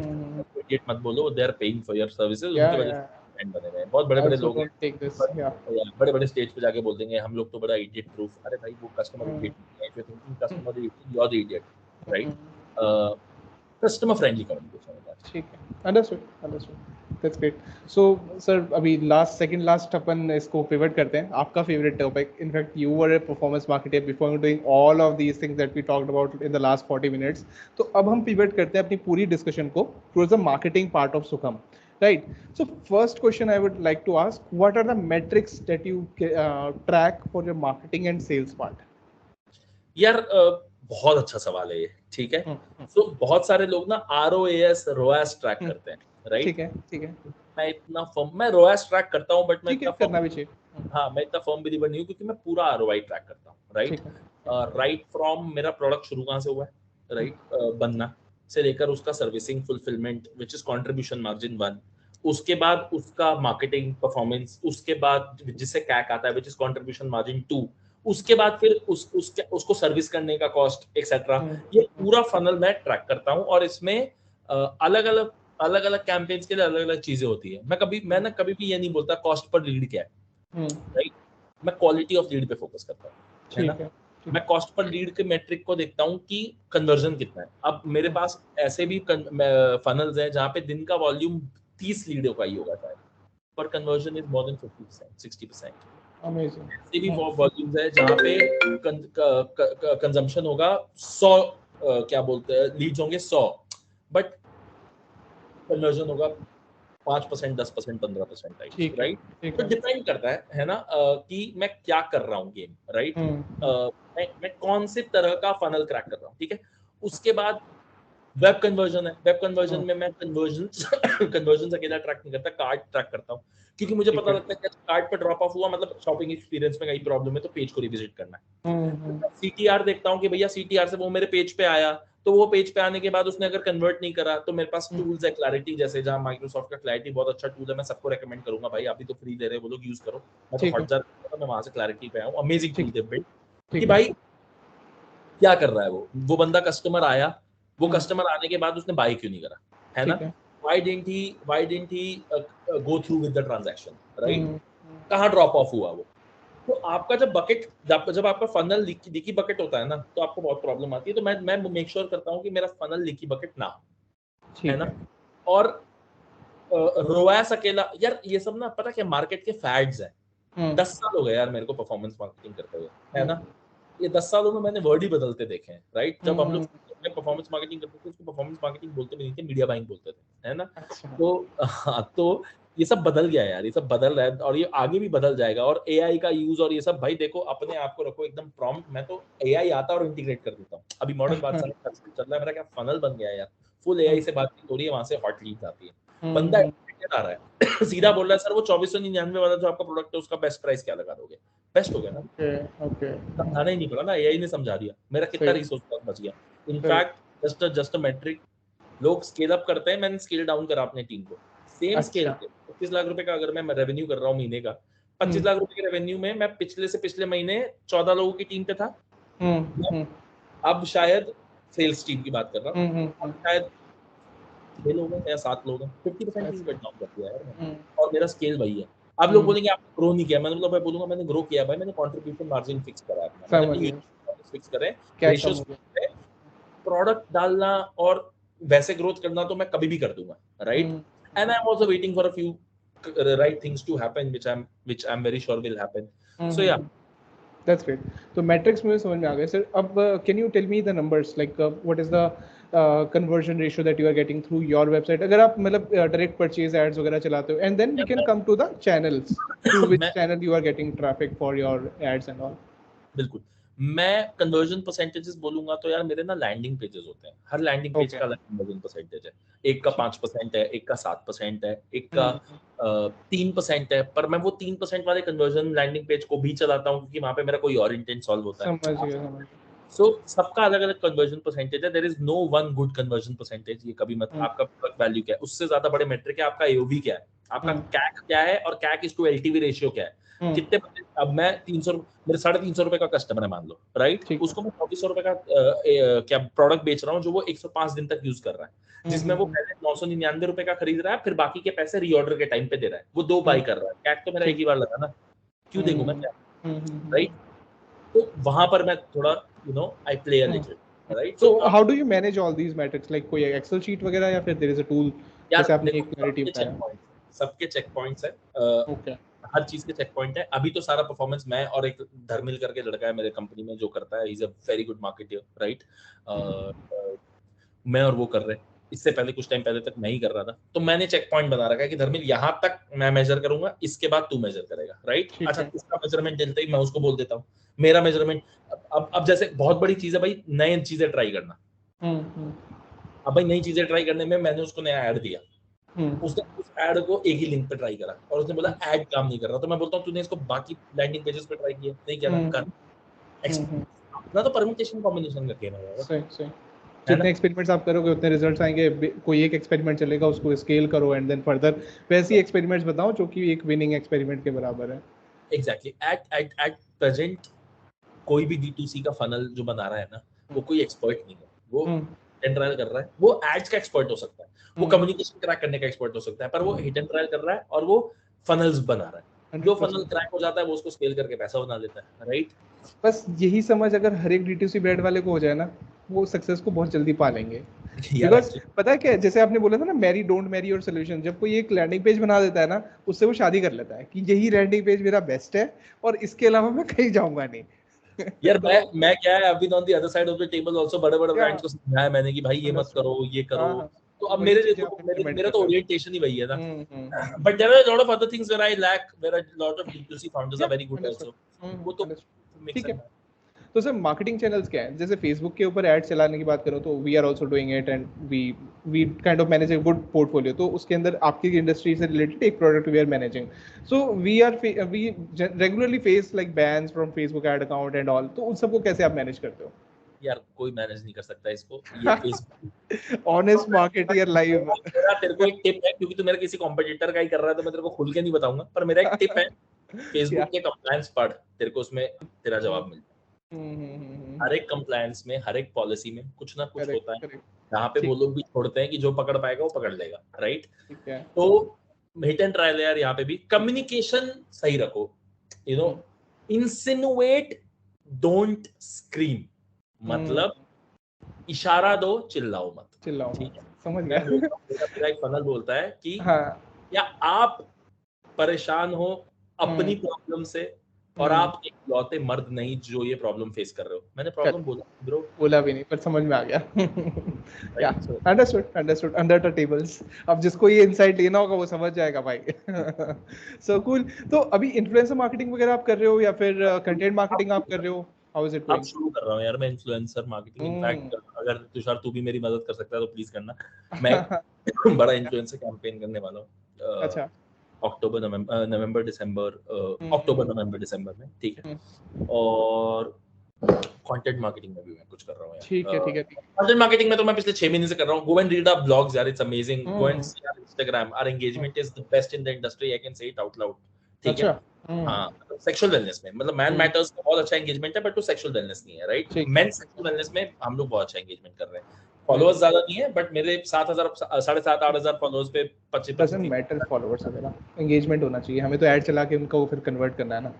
Idiot मत बोलो, they are paying for your services, या उनकी वजह से ब्रांड बने हुए हैं। बहुत बड़े-बड़े आल्सो लोग हैं, डोंट टेक दिस, बट या। बड़े-बड़े स्टेज पे जाके बोल देंगे हम लोग तो बड़ा इडियट प्रूफ। अरे भाई वो कस्टमर इडियट नहीं है, if you thinking customer idiot, you are the idiot, right? Customer friendly communication होता है। ठीक है, understood, understood, that's great. So sir, अभी सेकंड लास्ट अपन इसको पिवट करते हैं, आपका favourite topic. In fact you were a performance marketer before doing all of these things that we talked about in the last 40 minutes. तो अब हम pivot करते हैं अपनी पूरी डिस्कशन को towards the marketing part of सुखम, right? So first question I would like to ask, what are the metrics that you track for your marketing and sales part? यार बहुत अच्छा सवाल है ये, ठीक है? तो बहुत सारे लोग ना ROAS ROAS ट्रैक करते हैं, राइट? ठीक है, ठीक है, मैं ROAS ट्रैक करता हूँ, बट मैं ठीक है, इतना करना फर्म, भी चाहिए। हाँ, मैं इतना फर्म बिलीवर नहीं हूँ, क्योंकि मैं पूरा ROI ट्रैक करता हूँ, राइट? ठीक है। राइट फ्रॉम मेरा प्रोडक्ट शुरू कहाँ से हुआ है, राइट? बनना से लेकर उसका servicing, fulfilment, which is contribution margin 1, उसके बाद उसका मार्केटिंग परफॉर्मेंस, उसके बाद जिससे कैक आता है, विच इज कंट्रीब्यूशन मार्जिन 2, उसके बाद फिर उसको सर्विस करने का कॉस्ट एक्सेट्रा। ये पूरा फनल मैं ट्रैक करता हूँ, और इसमें अलग अलग कैंपेन्स के लिए अलग अलग चीजें होती है। मैं कभी भी ये नहीं बोलता कॉस्ट पर लीड क्या है, राइट? मैं क्वालिटी ऑफ लीड पे फोकस करता हूँ, है ना? मैं कॉस्ट पर लीड के मेट्रिक को देखता हूँ कि कन्वर्जन कितना है। अब मेरे पास ऐसे भी फनल्स हैं जहाँ पे दिन का वॉल्यूम 30 लीडों का ही होगा शायद, पर conversion is more than 50%, 60%। Amazing. ऐसे भी वॉल्यूम्स है जहाँ पे कंजम्पशन होगा 100, क्या बोलते हैं, लीड्स होंगे 100, बट कन्वर्जन होगा 5%, 10%, 15%, राइट? तो डिपेंड करता है ना, कि मैं क्या कर रहा हूँ गेम, राइट? मैं कौन से तरह का फनल क्रैक कर रहा हूँ, ठीक है? उसके बाद वेब कन्वर्जन है। वेब कन्वर्जन में मैं कन्वर्जन कन्वर्जन अकेला ट्रैक नहीं करता, कार्ड ट्रैक करता हूँ। क्योंकि मुझे ठीक पता है। लगता है कि कार्ट पे ड्रॉप ऑफ हुआ मतलब शॉपिंग एक्सपीरियंस में कहीं प्रॉब्लम है तो पेज को रिविजिट करना है। सीटीआर देखता हूँ कि भैया सीटीआर से वो मेरे पेज पे आया, तो वो पेज पे आने के बाद उसने अगर कन्वर्ट नहीं करा तो मेरे पास टूल्स है क्लैरिटी जैसे, जहाँ माइक्रोसॉफ्ट का क्लैरिटी बहुत अच्छा टूल है, मैं सबको रेकमेंड करूंगा भाई, अभी तो फ्री दे रहे हैं वो लोग, यूज करो। मैं तो ठीक है। हॉटजार मैं वहां से क्लैरिटी पे आया हूँ, अमेजिंग टूल ठीक दे बिल्ड कि ठीक है। भाई क्या कर रहा है वो बंदा कस्टमर आया, वो हम्म, कस्टमर आने के बाद उसने बाय क्यों नहीं करा, है ना? ठीक है। Why didn't he go through with the transaction, right? Hmm, कहाँ ड्रॉप ऑफ हुआ वो? तो आपका जब बकेट जब आपका फनल लीकी बकेट होता है ना, तो आपको बहुत प्रॉब्लम आती है। तो मैं मेक श्योर करता हूँ कि मेरा फनल लीकी बकेट ना हो, है ठीक ना? है। और रोएस अकेला यार, ये सब ना पता क्या मार्केट के फैड्स हैं। हम्म, 10 साल हो गए यार मेरे को परफॉर्मेंस मार्केटिंग करते हुए, है ना? हम्म, ये 10 सालों में मैंने वर्ड ही बदलते देखे हैं, राइट? जब हम लोग हम्म, परफॉर्मेंस मार्केटिंग करते थे, उसको परफॉर्मेंस मार्केटिंग बोलते भी नहीं थे, मीडिया बाइंग बोलते थे, है ना? अच्छा। तो हाँ, तो ये सब बदल गया है यार, ये सब बदल रहा है और ये आगे भी बदल जाएगा। और एआई का यूज और ये सब भाई देखो, अपने आप को रखो एकदम प्रॉम्प्ट। मैं तो एआई आता है और इंटीग्रेट कर देता हूँ। अभी मॉडल बात चल रहा है, मेरा क्या फनल बन गया है यार, फुल एआई से बातचीत हो रही है, वहां से हॉट लीड्स आती है, बंदा हम्म, integrated आ रहा है सीधा बोल रहा है सर वो 2499 वाला जो आपका प्रोडक्ट है उसका बेस्ट प्राइस क्या लगा दोगे? बेस्ट हो गया ना, ओके, ओके। समझाना ही नहीं पड़ा ना, एआई ने समझा दिया, मेरा कितना सही, रिसोर्स बच गया। सही। इनफैक्ट जस्ट अ मैट्रिक, लोग स्केल अप करते हैं, मैंने स्केल डाउन करा अपने टीम को, सेम स्केल अच्छा। पे 25 लाख रुपए का अगर मैं रेवेन्यू कर रहा हूँ महीने का, 25 हम्म, लाख रुपए के रेवेन्यू में मैं पिछले से पिछले महीने 14 लोगों की टीम पे था, हम्म, हम्म, अब शायद सेल्स टीम की बात कर रहा हूँ, अब हम्म। शायद 6 लोग हैं या 7 लोग हैं, 50% टीम अच्छा। कट डाउन कर दिया यार मैंने, हम्म, और मेरा स्केल वही है। अब लोग हम्म, बोलेंगे आपने ग्रो नहीं किया, मैंने बोला, मैं बोलूंगा मैंने ग्रो किया भाई, मैंने कंट्रीब्यूशन मार्जिन फिक्स करा है अपना, मैंने समझ अपने गया। यूनिट फिक्स करे, क्या कम रेशियोज हो गया? प्रोडक्ट डालना और वैसे ग्रोथ करना तो मैं कभी भी कर दूंगा, right? Hmm, and I am also waiting for a few right things to happen which I am very sure will happen. So yeah hmm. That's great. तो मैट्रिक्स मुझे समझ में आ गया सर। अब can you tell me the numbers like what is the conversion ratio that you are getting through your website, अगर आप मतलब direct purchase ads वगैरह चलाते हो, and then we can come to the channels through which मैं channel you are getting traffic for your ads and all. बिल्कुल, मैं conversion percentages बोलूंगा तो यार मेरे ना लैंडिंग पेजेस होते हैं, हर लैंडिंग पेज ओके। का अलग कन्वर्जन परसेंटेज है। एक का ठीक। 5% है, एक का 7% है, एक का हम्म, 3% है, पर मैं वो 3% वाले कन्वर्जन लैंडिंग पेज को भी चलाता हूँ क्योंकि वहां पे मेरा कोई और इंटेंट सॉल्व होता समझ है। गया, समझ गया। सो सबका अलग अलग कन्वर्जन परसेंटेज है, there is no one good conversion percentage. ये कभी मत, हम्म, आपका प्रोडक्ट वैल्यू क्या है उससे ज्यादा बड़े मेट्रिक है आपका एओवी क्या है, आपका हम्म, कैक क्या है, और कैक इज टू एलटीवी रेशियो क्या है। हम्म। कितने बंदे, अब मैं 300, मेरे 350 रुपए का कस्टमर है मान लो, राइट? ठीक है। उसको मैं 2400 रुपए का क्या प्रोडक्ट बेच रहा हूँ जो वो 105 दिन तक यूज कर रहा है, जिसमें वो पहले 999 रुपए का खरीद रहा है, फिर बाकी के पैसे रीऑर्डर के टाइम पे दे रहा है, वो 2 बाई हम्म, कर रहा है, कैक तो मेरा एक ठीक। ही बार लगा ना, क्यों देखूं मैं हम्म, क्या, हम्म। राइट? तो वहां पर मैं थोड़ा I play a hmm. Little, right? तो so how do you manage all these metrics, like कोई एक्सेल शीट वगैरह या फिर देयर इज अ टूल यार जैसे आपने देखो, एक क्लैरिटी बताया? सबके चेक पॉइंट्स है, ओके। हर चीज के चेक पॉइंट है। अभी तो सारा परफॉर्मेंस मैं और एक धर्मिल करके लड़का है मेरे कंपनी में जो करता है, is a very good marketer, right? मैं और वो कर रहे हैं, इससे पहले कुछ टाइम पहले तक मैं ही कर रहा था, तो मैंने चेक पॉइंट बना रखा है कि धर्मिल यहाँ तक मैं मेजर करूंगा, इसके बाद तू मेजर करेगा, राइट? ठीक अच्छा, है। इसका मेजरमेंट देते ही मैं उसको बोल देता हूँ मेरा मेजरमेंट। अब जैसे बहुत बड़ी चीज है भाई, नई चीजें ट्राई करना। हम्म, अब भाई नई चीजें ट्राई करने में मैंने उसको नया ऐड दिया, हम्म, उसने उस ऐड को एक ही लिंक पे ट्राई करा और उसने बोला हम्म, ऐड काम नहीं कर रहा, तो मैं बोलता हूँ तूने इसको बाकी लैंडिंग पेजेस पे ट्राई किया नहीं किया ना, हम्म, कर। हम्म। अपना तो परम्यूटेशन कॉम्बिनेशन का गेम है यार, सही, सही। है जितने ना? एक्सपेरिमेंट्स आप करोगे उतने रिजल्ट्स आएंगे। कोई एक एक्सपेरिमेंट चलेगा, उसको स्केल करो एंड देन फर्दर वैसे ही एक्सपेरिमेंट्स बताओ जो कि एक विनिंग एक्सपेरिमेंट के बराबर है। एग्जैक्टली, एट प्रेजेंट कोई भी D2C का फनल जो बना रहा है ना, वो कोई एक्सपर्ट नहीं है, वो हम्म, हिट एंड ट्रायल कर रहा है। वो एड्स का एक्सपर्ट हो सकता है, वो हम्म। कम्युनिकेशन क्रैक करने का एक्सपर्ट हो सकता है, पर वो हिट एंड ट्रायल कर रहा है और वो फनल्स बना रहा है। जो फनल 100%। क्रैक हो जाता है वो उसको स्केल करके पैसा बना लेता है, राइट? बस यही समझ अगर हर एक D2C ब्रांड वाले को हो जाए ना, वो सक्सेस को बहुत जल्दी पा लेंगे। यार बिकॉज एक्चुअली पता है क्या है? जैसे आपने बोला था ना, marry don't marry your solution, जब कोई एक लैंडिंग पेज बना देता है ना, उससे वो शादी कर लेता है कि यही लैंडिंग पेज मेरा बेस्ट है और इसके अलावा मैं कहीं जाऊंगा नहीं। यार तो मैं क्या है, अभी on the other side of the table also बड़े बड़े या ब्रांड्स को समझाया मैंने कि भाई ये मत अंडरस्टूड। करो, ये करो। हाँ, हाँ। तो तो अब वही मेरे लिए चीजें आप तो इम्प्लीमेंट मेरा कर तो रहे हो। ओरिएंटेशन ही वही है ना। Hmm. But there are lot of other things where I lack, where a lot of D2C founders या are very good understood. Also. वो तो अंडरस्टूड। मिक्स ठीक एंड है। मैच। तो सर मार्केटिंग चैनल्स क्या है? जैसे फेसबुक के ऊपर ऐड चलाने की बात करो तो we are also doing it and we kind of manage a good portfolio, तो उसके अंदर आपकी इंडस्ट्री से रिलेटेड एक product we are managing, so we regularly face like bans from Facebook ad account and all, तो उन सबको कैसे आप मैनेज करते हो? यार कोई मैनेज नहीं कर सकता इसको, ये फेसबुक। Honest marketeer live. मेरा तेरे को एक टिप है, क्योंकि तू मेरा किसी कॉम्पिटिटर का ही कर रहा है तो मैं तेरे को खुल के नहीं बताऊंगा, पर मेरा एक टिप है, क्या? फेसबुक के कंप्लायंस पढ़, तेरे को उसमें तेरा जवाब मिल हर एक कंप्लायंस में, हर एक पॉलिसी में कुछ ना कुछ करेक्ट होता है करेक्ट। जहाँ पे वो ठीक लोग भी छोड़ते हैं कि जो पकड़ पाएगा वो पकड़ लेगा, राइट? ठीक है। तो हिट एंड ट्रायल यार, यहाँ पे भी कम्युनिकेशन सही रखो, you know, insinuate, don't scream, मतलब इशारा दो, चिल्लाओ मत। चिल्लाओ ठीक मत, है, समझ मैं गया। बोलता हूँ, मेरा एक फनल बोलता है कि हाँ। क्या आप परेशान हो अपनी प्रॉब्लम से, और आप इकलौते मर्द नहीं जो ये प्रॉब्लम फेस कर रहे हो। मैंने प्रॉब्लम बोला ब्रो, बोला भी नहीं पर समझ में आ गया। या right? So understood understood under the tables. अब जिसको ये इनसाइट लेना होगा वो समझ जाएगा भाई। So cool. तो अभी इन्फ्लुएंसर मार्केटिंग वगैरह आप कर रहे हो या फिर कंटेंट मार्केटिंग आप कर रहे हो? हाउ इज इट अब गोइंग? शुरू कर रहा हूँ यार मैं इन्फ्लुएंसर मार्केटिंग। इनफैक्ट अगर तुषार तू भी मेरी मदद कर सकता है तो प्लीज करना। मैं एक बड़ा इन्फ्लुएंसर कैंपेन करने वाला हूँ अच्छा। अक्टूबर नवंबर दिसंबर, अक्टूबर नवंबर दिसंबर में, ठीक है? और कंटेंट मार्केटिंग में भी मैं कुछ कर रहा हूँ ठीक है यार। ठीक है ठीक है। कंटेंट मार्केटिंग में तो मैं पिछले 6 महीने से कर रहा हूँ। Go and read our blogs यार, it's amazing. Go and see our Instagram, our engagement is the best in the industry, I can say it out loud, ठीक है? अच्छा। हाँ, सेक्सुअल वेलनेस में, मतलब मैन मैटर्स का बहुत अच्छा एंगेजमेंट है, बट वो सेक्सुअल वेलनेस नहीं है, राइट? ठीक मेन सेक्सुअल वेलनेस में हम लोग बहुत अच्छा एंगेजमेंट कर रहे हैं। फॉलोअर्स ज्यादा नहीं है, बट मेरे 7,000 7,500 8,000 फॉलोअर्स पे 25 डजंट 30। मैटर फॉलोअर्स वगैरह, एंगेजमेंट होना चाहिए, हमें तो ऐड चला के उनको फिर कन्वर्ट करना है ना।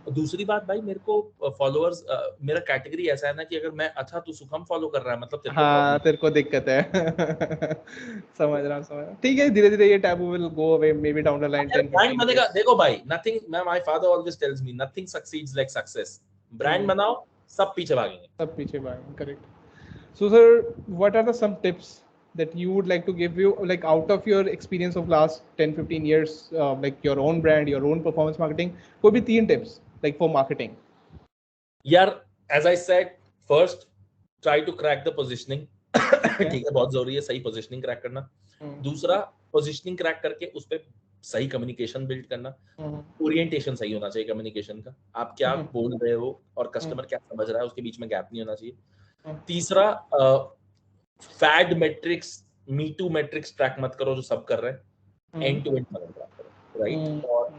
दूसरी बात भाई, मेरे को फॉलोअर्स, मेरा कैटेगरी ऐसा है ना कि अगर मैं, अच्छा तू सुखम फॉलो कर रहा है मतलब तेरे को प्रॉब्लम। हाँ तेरे को दिक्कत है। समझ रहा हूँ समझ रहा हूँ। ठीक है, धीरे धीरे ये taboo will go away maybe down the line यार 10 ब्रांड 15 बनेगा, years। देखो भाई, nothing, my father always tells me nothing succeeds like success. Brand बनाओ, सब पीछे भागेंगे। सब पीछे भागेंगे, correct. So sir what are the some tips that you would like to give, you like out of your experience of last 10 15 years, like your own brand, your own performance marketing, कोई भी 3 tips like for marketing? यार as I said, first try to crack the positioning. ठीक है, बहुत जरूरी है सही positioning crack करना। दूसरा, पोजिशनिंग क्रैक करके उस पर सही कम्युनिकेशन बिल्ड करना। ओरिएंटेशन सही होना चाहिए कम्युनिकेशन का, आप क्या बोल रहे हो और कस्टमर क्या समझ रहा है, उसके बीच में गैप नहीं होना चाहिए। तीसरा, fad metrics, me too metrics track मत करो जो सब कर रहे हैं, एंड टू एंड ट्रैक करो, राइट? और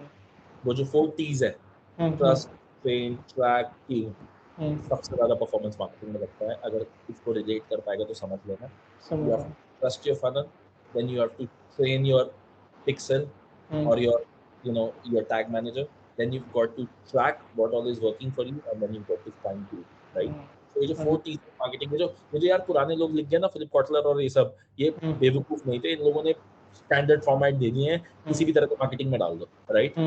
वो जो 4 T's है, ट्रस्ट, ट्रेन, ट्रैक, ट्यून, सबसे ज्यादा परफॉर्मेंस मार्केटिंग में लगता है। अगर इसको रिलेट कर पाएगा तो समझ लेना। You have to trust your funnel, then you have to train your pixel और your tag manager, then you've got to track what all is working for you, and then you've got to fine tune, right? तो ये जो 4 T's marketing में, जो मुझे यार पुराने लोग लिख गए ना, फिलिप कॉटलर और ये सब, ये बेवकूफ नहीं थे, इन लोगों ने स्टैंडर्ड फॉर्मेट दे दिए हैं, किसी भी तरह के मार्केटिंग में डाल दो, राइट?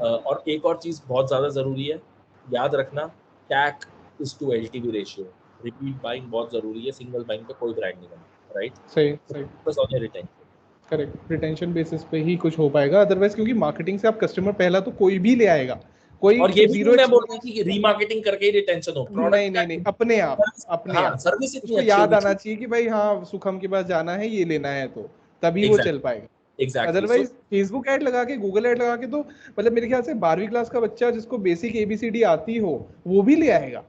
और एक और चीज बहुत ज्यादा जरूरी है, याद रखना, CAC is to LTV ratio. Repeat buying बहुत जरूरी है, सिंगल बाइंग पे कोई ब्रांड नहीं बना, राइट? सही सही। Focus on your retention. Correct, retention basis पे ही कुछ हो पाएगा, अदरवाइज क्योंकि मार्केटिंग से आप कस्टमर पहला तो कोई भी ले आएगा, कोई और ये भी जीरो नहीं मैं बोल रहा एक्सपीरियंस। कि रीमार्केटिंग करके ही रिटेंशन हो, नहीं प्रोडक्ट नहीं नहीं, अपने आप अपने हाँ, आप सर्विस इतनी उसको अच्छी याद होनी आना चाहिए। चाहिए कि भाई हाँ सुखम के पास जाना है, ये लेना है, तो तभी वो चल एग्जैक्टली, पाएगा। एग्जैक्टली। सो अदरवाइज फेसबुक ऐड लगा के, गूगल ऐड लगा के तो मतलब मेरे ख्याल से 12वीं क्लास का बच्चा जिसको बेसिक एबीसीडी आती हो वो भी ले आएगा,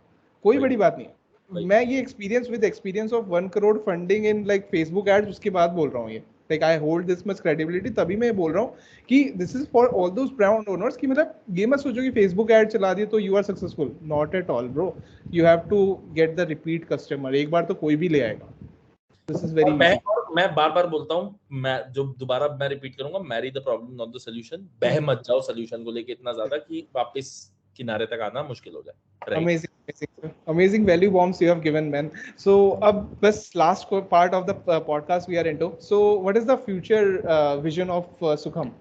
कोई वही बड़ी बात नहीं है। वही मैं ये experience of 1 crore funding in like Facebook ads उसके बाद बोल रहा हूँ, ये like I hold this much credibility, तभी मैं बोल रहा हूँ कि this is for all those brand owners कि मतलब ये मत सोचो कि फेसबुक ऐड चला दिए तो you are successful, not at all bro. You have to get the repeat customer, एक बार तो कोई भी ले आएगा, दिस इज वेरी इजी। और मैं बार बार बोलता हूँ, मैं जो दोबारा मैं रिपीट करूंगा, marry the problem not the solution. बह मत जाओ सोल्यूशन को लेके इतना ज्यादा कि वापस किनारे तक आना मुश्किल हो जाए, right? Amazing, amazing, sir. Amazing value bombs you have given, man. So, अब बस last part of the podcast we are into. So, what is the future vision of Sukham?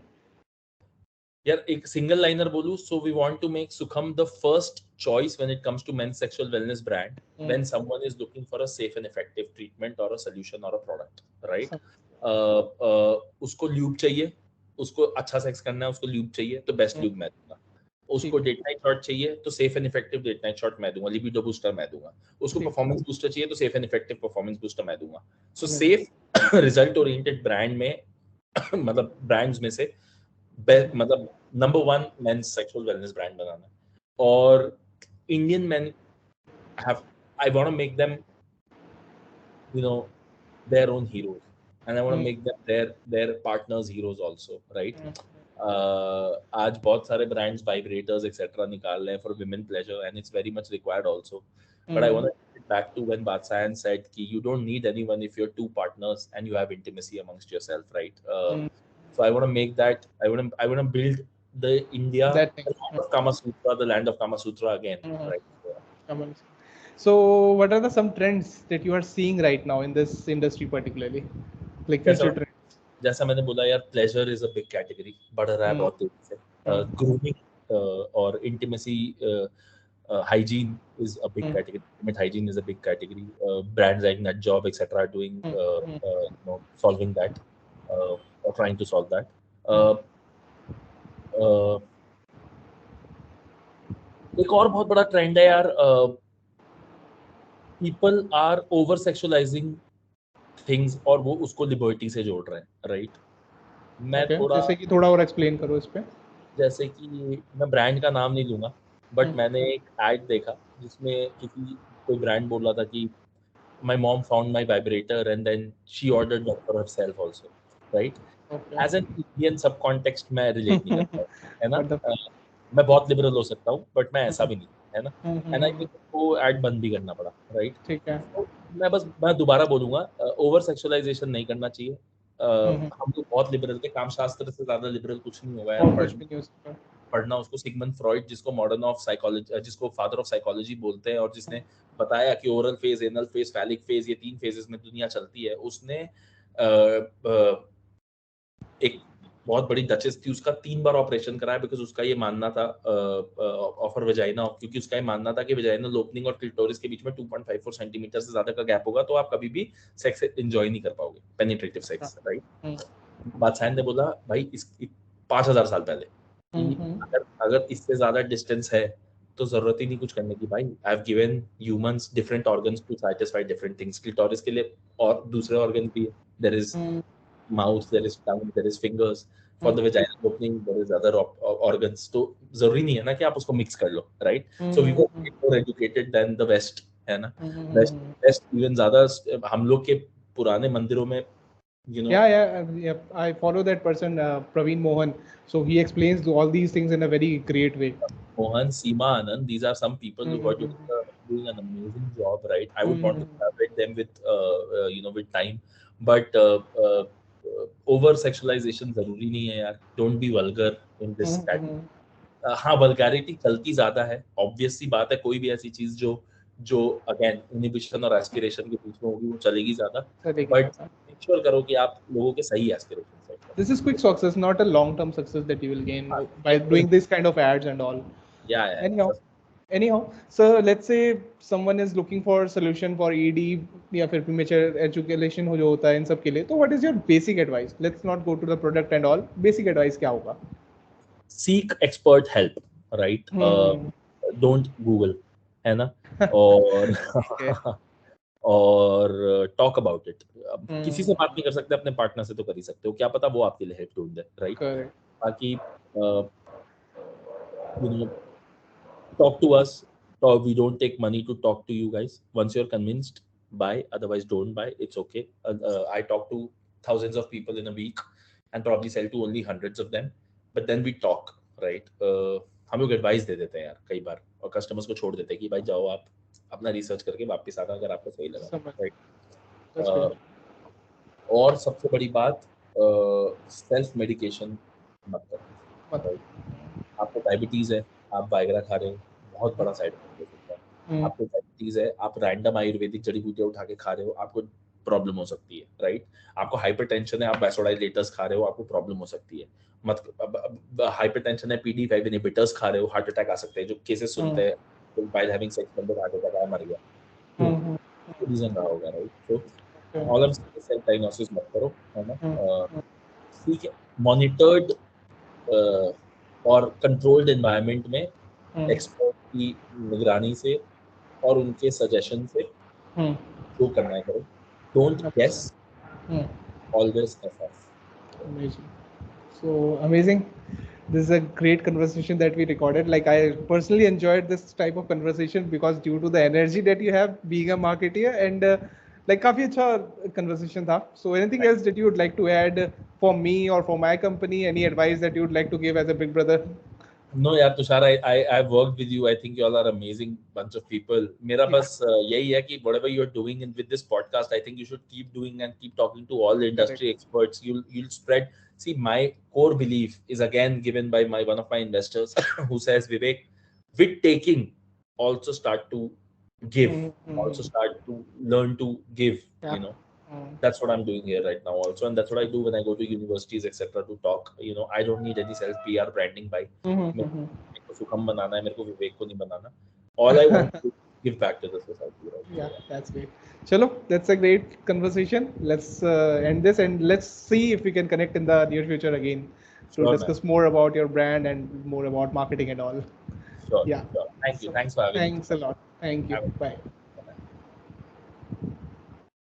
यार एक सिंगल लाइनर बोलूं, so we want to make Sukham the first choice when it comes to men's sexual wellness brand, when someone is looking for a safe and effective treatment और a solution और a product, right? उसको lube चाहिए, उसको अच्छा sex करना है, उसको lube चाहिए, तो बेस्ट ल्यूब मैं दूंगा। उसको डेट नाइट शॉट चाहिए तो safe and effective date night shot मैं दूंगा, लिबिडो बूस्टर मैं दूंगा, उसको परफॉर्मेंस बूस्टर चाहिए तो safe and effective performance booster मैं दूंगा। So safe result oriented brand में मतलब ब्रांड्स में से मतलब number 1 men's sexual wellness brand बनाना है। और Indian men have I want to make them their own heroes, and I want to make them their partners heroes also, right? आज बहुत सारे brands vibrators etc निकाल रहे हैं for women pleasure and it's very much required also, but I want to get back to when Batsayan said कि you don't need anyone if you're two partners and you have intimacy amongst yourself, right? So I want to make that I want to build the India, the land of Kama Sutra, the land of Kama Sutra again, right? So what are some trends that you are seeing right now in this industry particularly, like future trends? जैसा मैंने बोला यार, pleasure is a big category, बढ़ रहा है बहुत तेजी से। ग्रूमिंग और intimacy, hygiene is a big category. Intimate hygiene is a big category. Brands like NutJob, etc., are doing solving that, or trying to solve that. एक और बहुत बड़ा ट्रेंड है यार, people are over sexualizing things और वो उसको liberty से जोड़ रहे हैं, राइट? मैं जैसे कि थोड़ा और एक्सप्लेन करो इस पे। जैसे कि मैं ब्रांड का नाम नहीं लूंगा, बट मैंने एक एड देखा जिसमें कोई ब्रांड बोल रहा था कि my mom found my vibrator and then she ordered one for herself also, right? As an Indian subcontext मैं रिलेट नहीं करता, है ना? मैं बहुत लिबरल हो सकता हूँ बट मैं ऐसा भी नहीं, है ना? एंड आई थिंक वो एड बंद भी करना पड़ा, राइट? ठीक है। मैं दोबारा बोलूंगा, ओवर सेक्सुअलाइजेशन नहीं करना चाहिए। हम लोग बहुत लिबरल थे, काम शास्त्र से ज्यादा लिबरल कुछ नहीं हुआ है। पढ़ना उसको सिगमंड फ्रॉइड, जिसको मॉडर्न ऑफ साइकोलॉजी, जिसको फादर ऑफ साइकोलॉजी बोलते हैं, और जिसने बताया कि oral phase, anal phase, phallic phase, ये 3 फेजेस में दुनिया चलती है। उसने एक बहुत बड़ी डचेस थी, उसका 3 बार ऑपरेशन कराया बिकॉज उसका ये मानना था, ऑफर वजाइना, क्योंकि उसका ये मानना था कि वजाइनल ओपनिंग और क्लिटोरिस के बीच में 2.54 सेंटीमीटर से ज्यादा का गैप होगा तो आप कभी भी सेक्स एंजॉय नहीं कर पाओगे, पेनिट्रेटिव सेक्स, राइट? बादशाह ने बोला भाई 5000 साल पहले कि अगर इससे ज्यादा डिस्टेंस है तो जरूरत ही नहीं कुछ करने की भाई। I have given humans different organs to satisfy different things. Clitoris के लिए और दूसरे ऑर्गन भी है, there is mouth, there is tongue, there is fingers. For the vaginal opening there is other organs. तो जरूरी नहीं है ना कि आप उसको मिक्स कर लो, right? So we were more educated then the west, है ना? वेस्ट इवन ज्यादा, हम लोग के पुराने मंदिरों में Yeah, I follow that person, Praveen Mohan. So he explains all these things in a very great way. Mohan, Seema, Anand, these are some people who are doing an amazing job, right? I would want to collaborate them with time, but over sexualization जरूरी नहीं है यार. Don't be vulgar in this category. हाँ, vulgarity चलती ज्यादा है, obvious सी बात है। कोई भी ऐसी चीज जो अगेन इनहिबिशन और एस्पिरेशन के बीच में होगी वो चलेगी ज्यादा, बट मेक श्योर करो कि आप लोगों के सही एस्पिरेशन सेट करो। This is quick success, not a long-term success that you will gain by doing this kind of ads and all. Yeah. Anyhow, so let's say someone is looking for a solution for ED या फिर premature ejaculation हो जो होता है इन सब के लिए, तो what is your basic advice? Let's not go to the product and all. Basic advice क्या होगा? Seek expert help, right? Don't Google, है ना? और टॉक अबाउट इट। किसी से बात नहीं कर सकते, अपने पार्टनर से तो कर ही सकते हो, क्या पता वो आपके लिए हेल्प ढूंढ दे, राइट? बाकी talk to us. We don't take money to talk to you guys. Once you're convinced, buy. Otherwise, don't buy. It's okay. I talk to thousands of people in a week and probably sell to only hundreds of them. But then we talk, right? हम लोग advice दे देते हैं यार कई बार, और customers को छोड़ देते हैं कि भाई जाओ आप अपना रिसर्च करके वापस आना अगर आपको सही लगा, राइट? और सबसे बड़ी बात, सेल्फ मेडिकेशन मत करो। आपको डायबिटीज है, आप वाइग्रा खा रहे हो, बहुत बड़ा साइड इफेक्ट हो सकता है। आपको डायबिटीज है, आप रैंडम आयुर्वेदिक जड़ी बूटियां उठा के खा रहे हो, आपको प्रॉब्लम हो सकती है, राइट? आपको हाइपरटेंशन है, आप वैसोडाइलेटर्स खा रहे हो, आपको प्रॉब्लम हो सकती है। हाइपरटेंशन है, PD5 इनहिबिटर्स खा रहे हो, हार्ट अटैक आ सकते हैं। जो केसेस सुनते हैं, व्हाइल हैविंग सेक्स बंदे हार्ट अटैक आया, मर गया, रीजन रहा होगा, राइट? तो ऑल ऑफ सेल्फ डायग्नोसिस मत करो, है ना? ठीक है, मॉनिटर्ड और कंट्रोल्ड एनवायरनमेंट में एक्सपर्ट की निगरानी से और उनके सजेशन से जो करना है करो. Don't guess, always assess. Amazing. So amazing. This is a great conversation that we recorded. Like, I personally enjoyed this type of conversation because due to the energy that you have being a marketer, and like काफी अच्छा conversation था. So anything else that you would like to add for me or for my company? Any advice that you would like to give as a big brother? No, यार Tushar, I've worked with you. I think you all are amazing bunch of people. मेरा बस यही है कि whatever you're doing in with this podcast, I think you should keep doing and keep talking to all the industry experts. You'll spread. See, my core belief is again given by one of my investors who says, Vivek, with taking, also start to give. Also start to learn to give. You know. That's what I'm doing here right now also, and that's what I do when I go to universities etc. to talk. You know, I don't need any self PR branding by मेरे को सुखम बनाना है, मेरे को विवेक को नहीं बनाना. All I want to give back to the society, right? Yeah, that's great. Chalo, that's a great conversation. Let's end this and let's see if we can connect in the near future again to Sure, discuss more about your brand and more about marketing and all. Sure, Yeah. sure. Thank you. Thanks for having me. Thanks a lot. Thank you. Bye.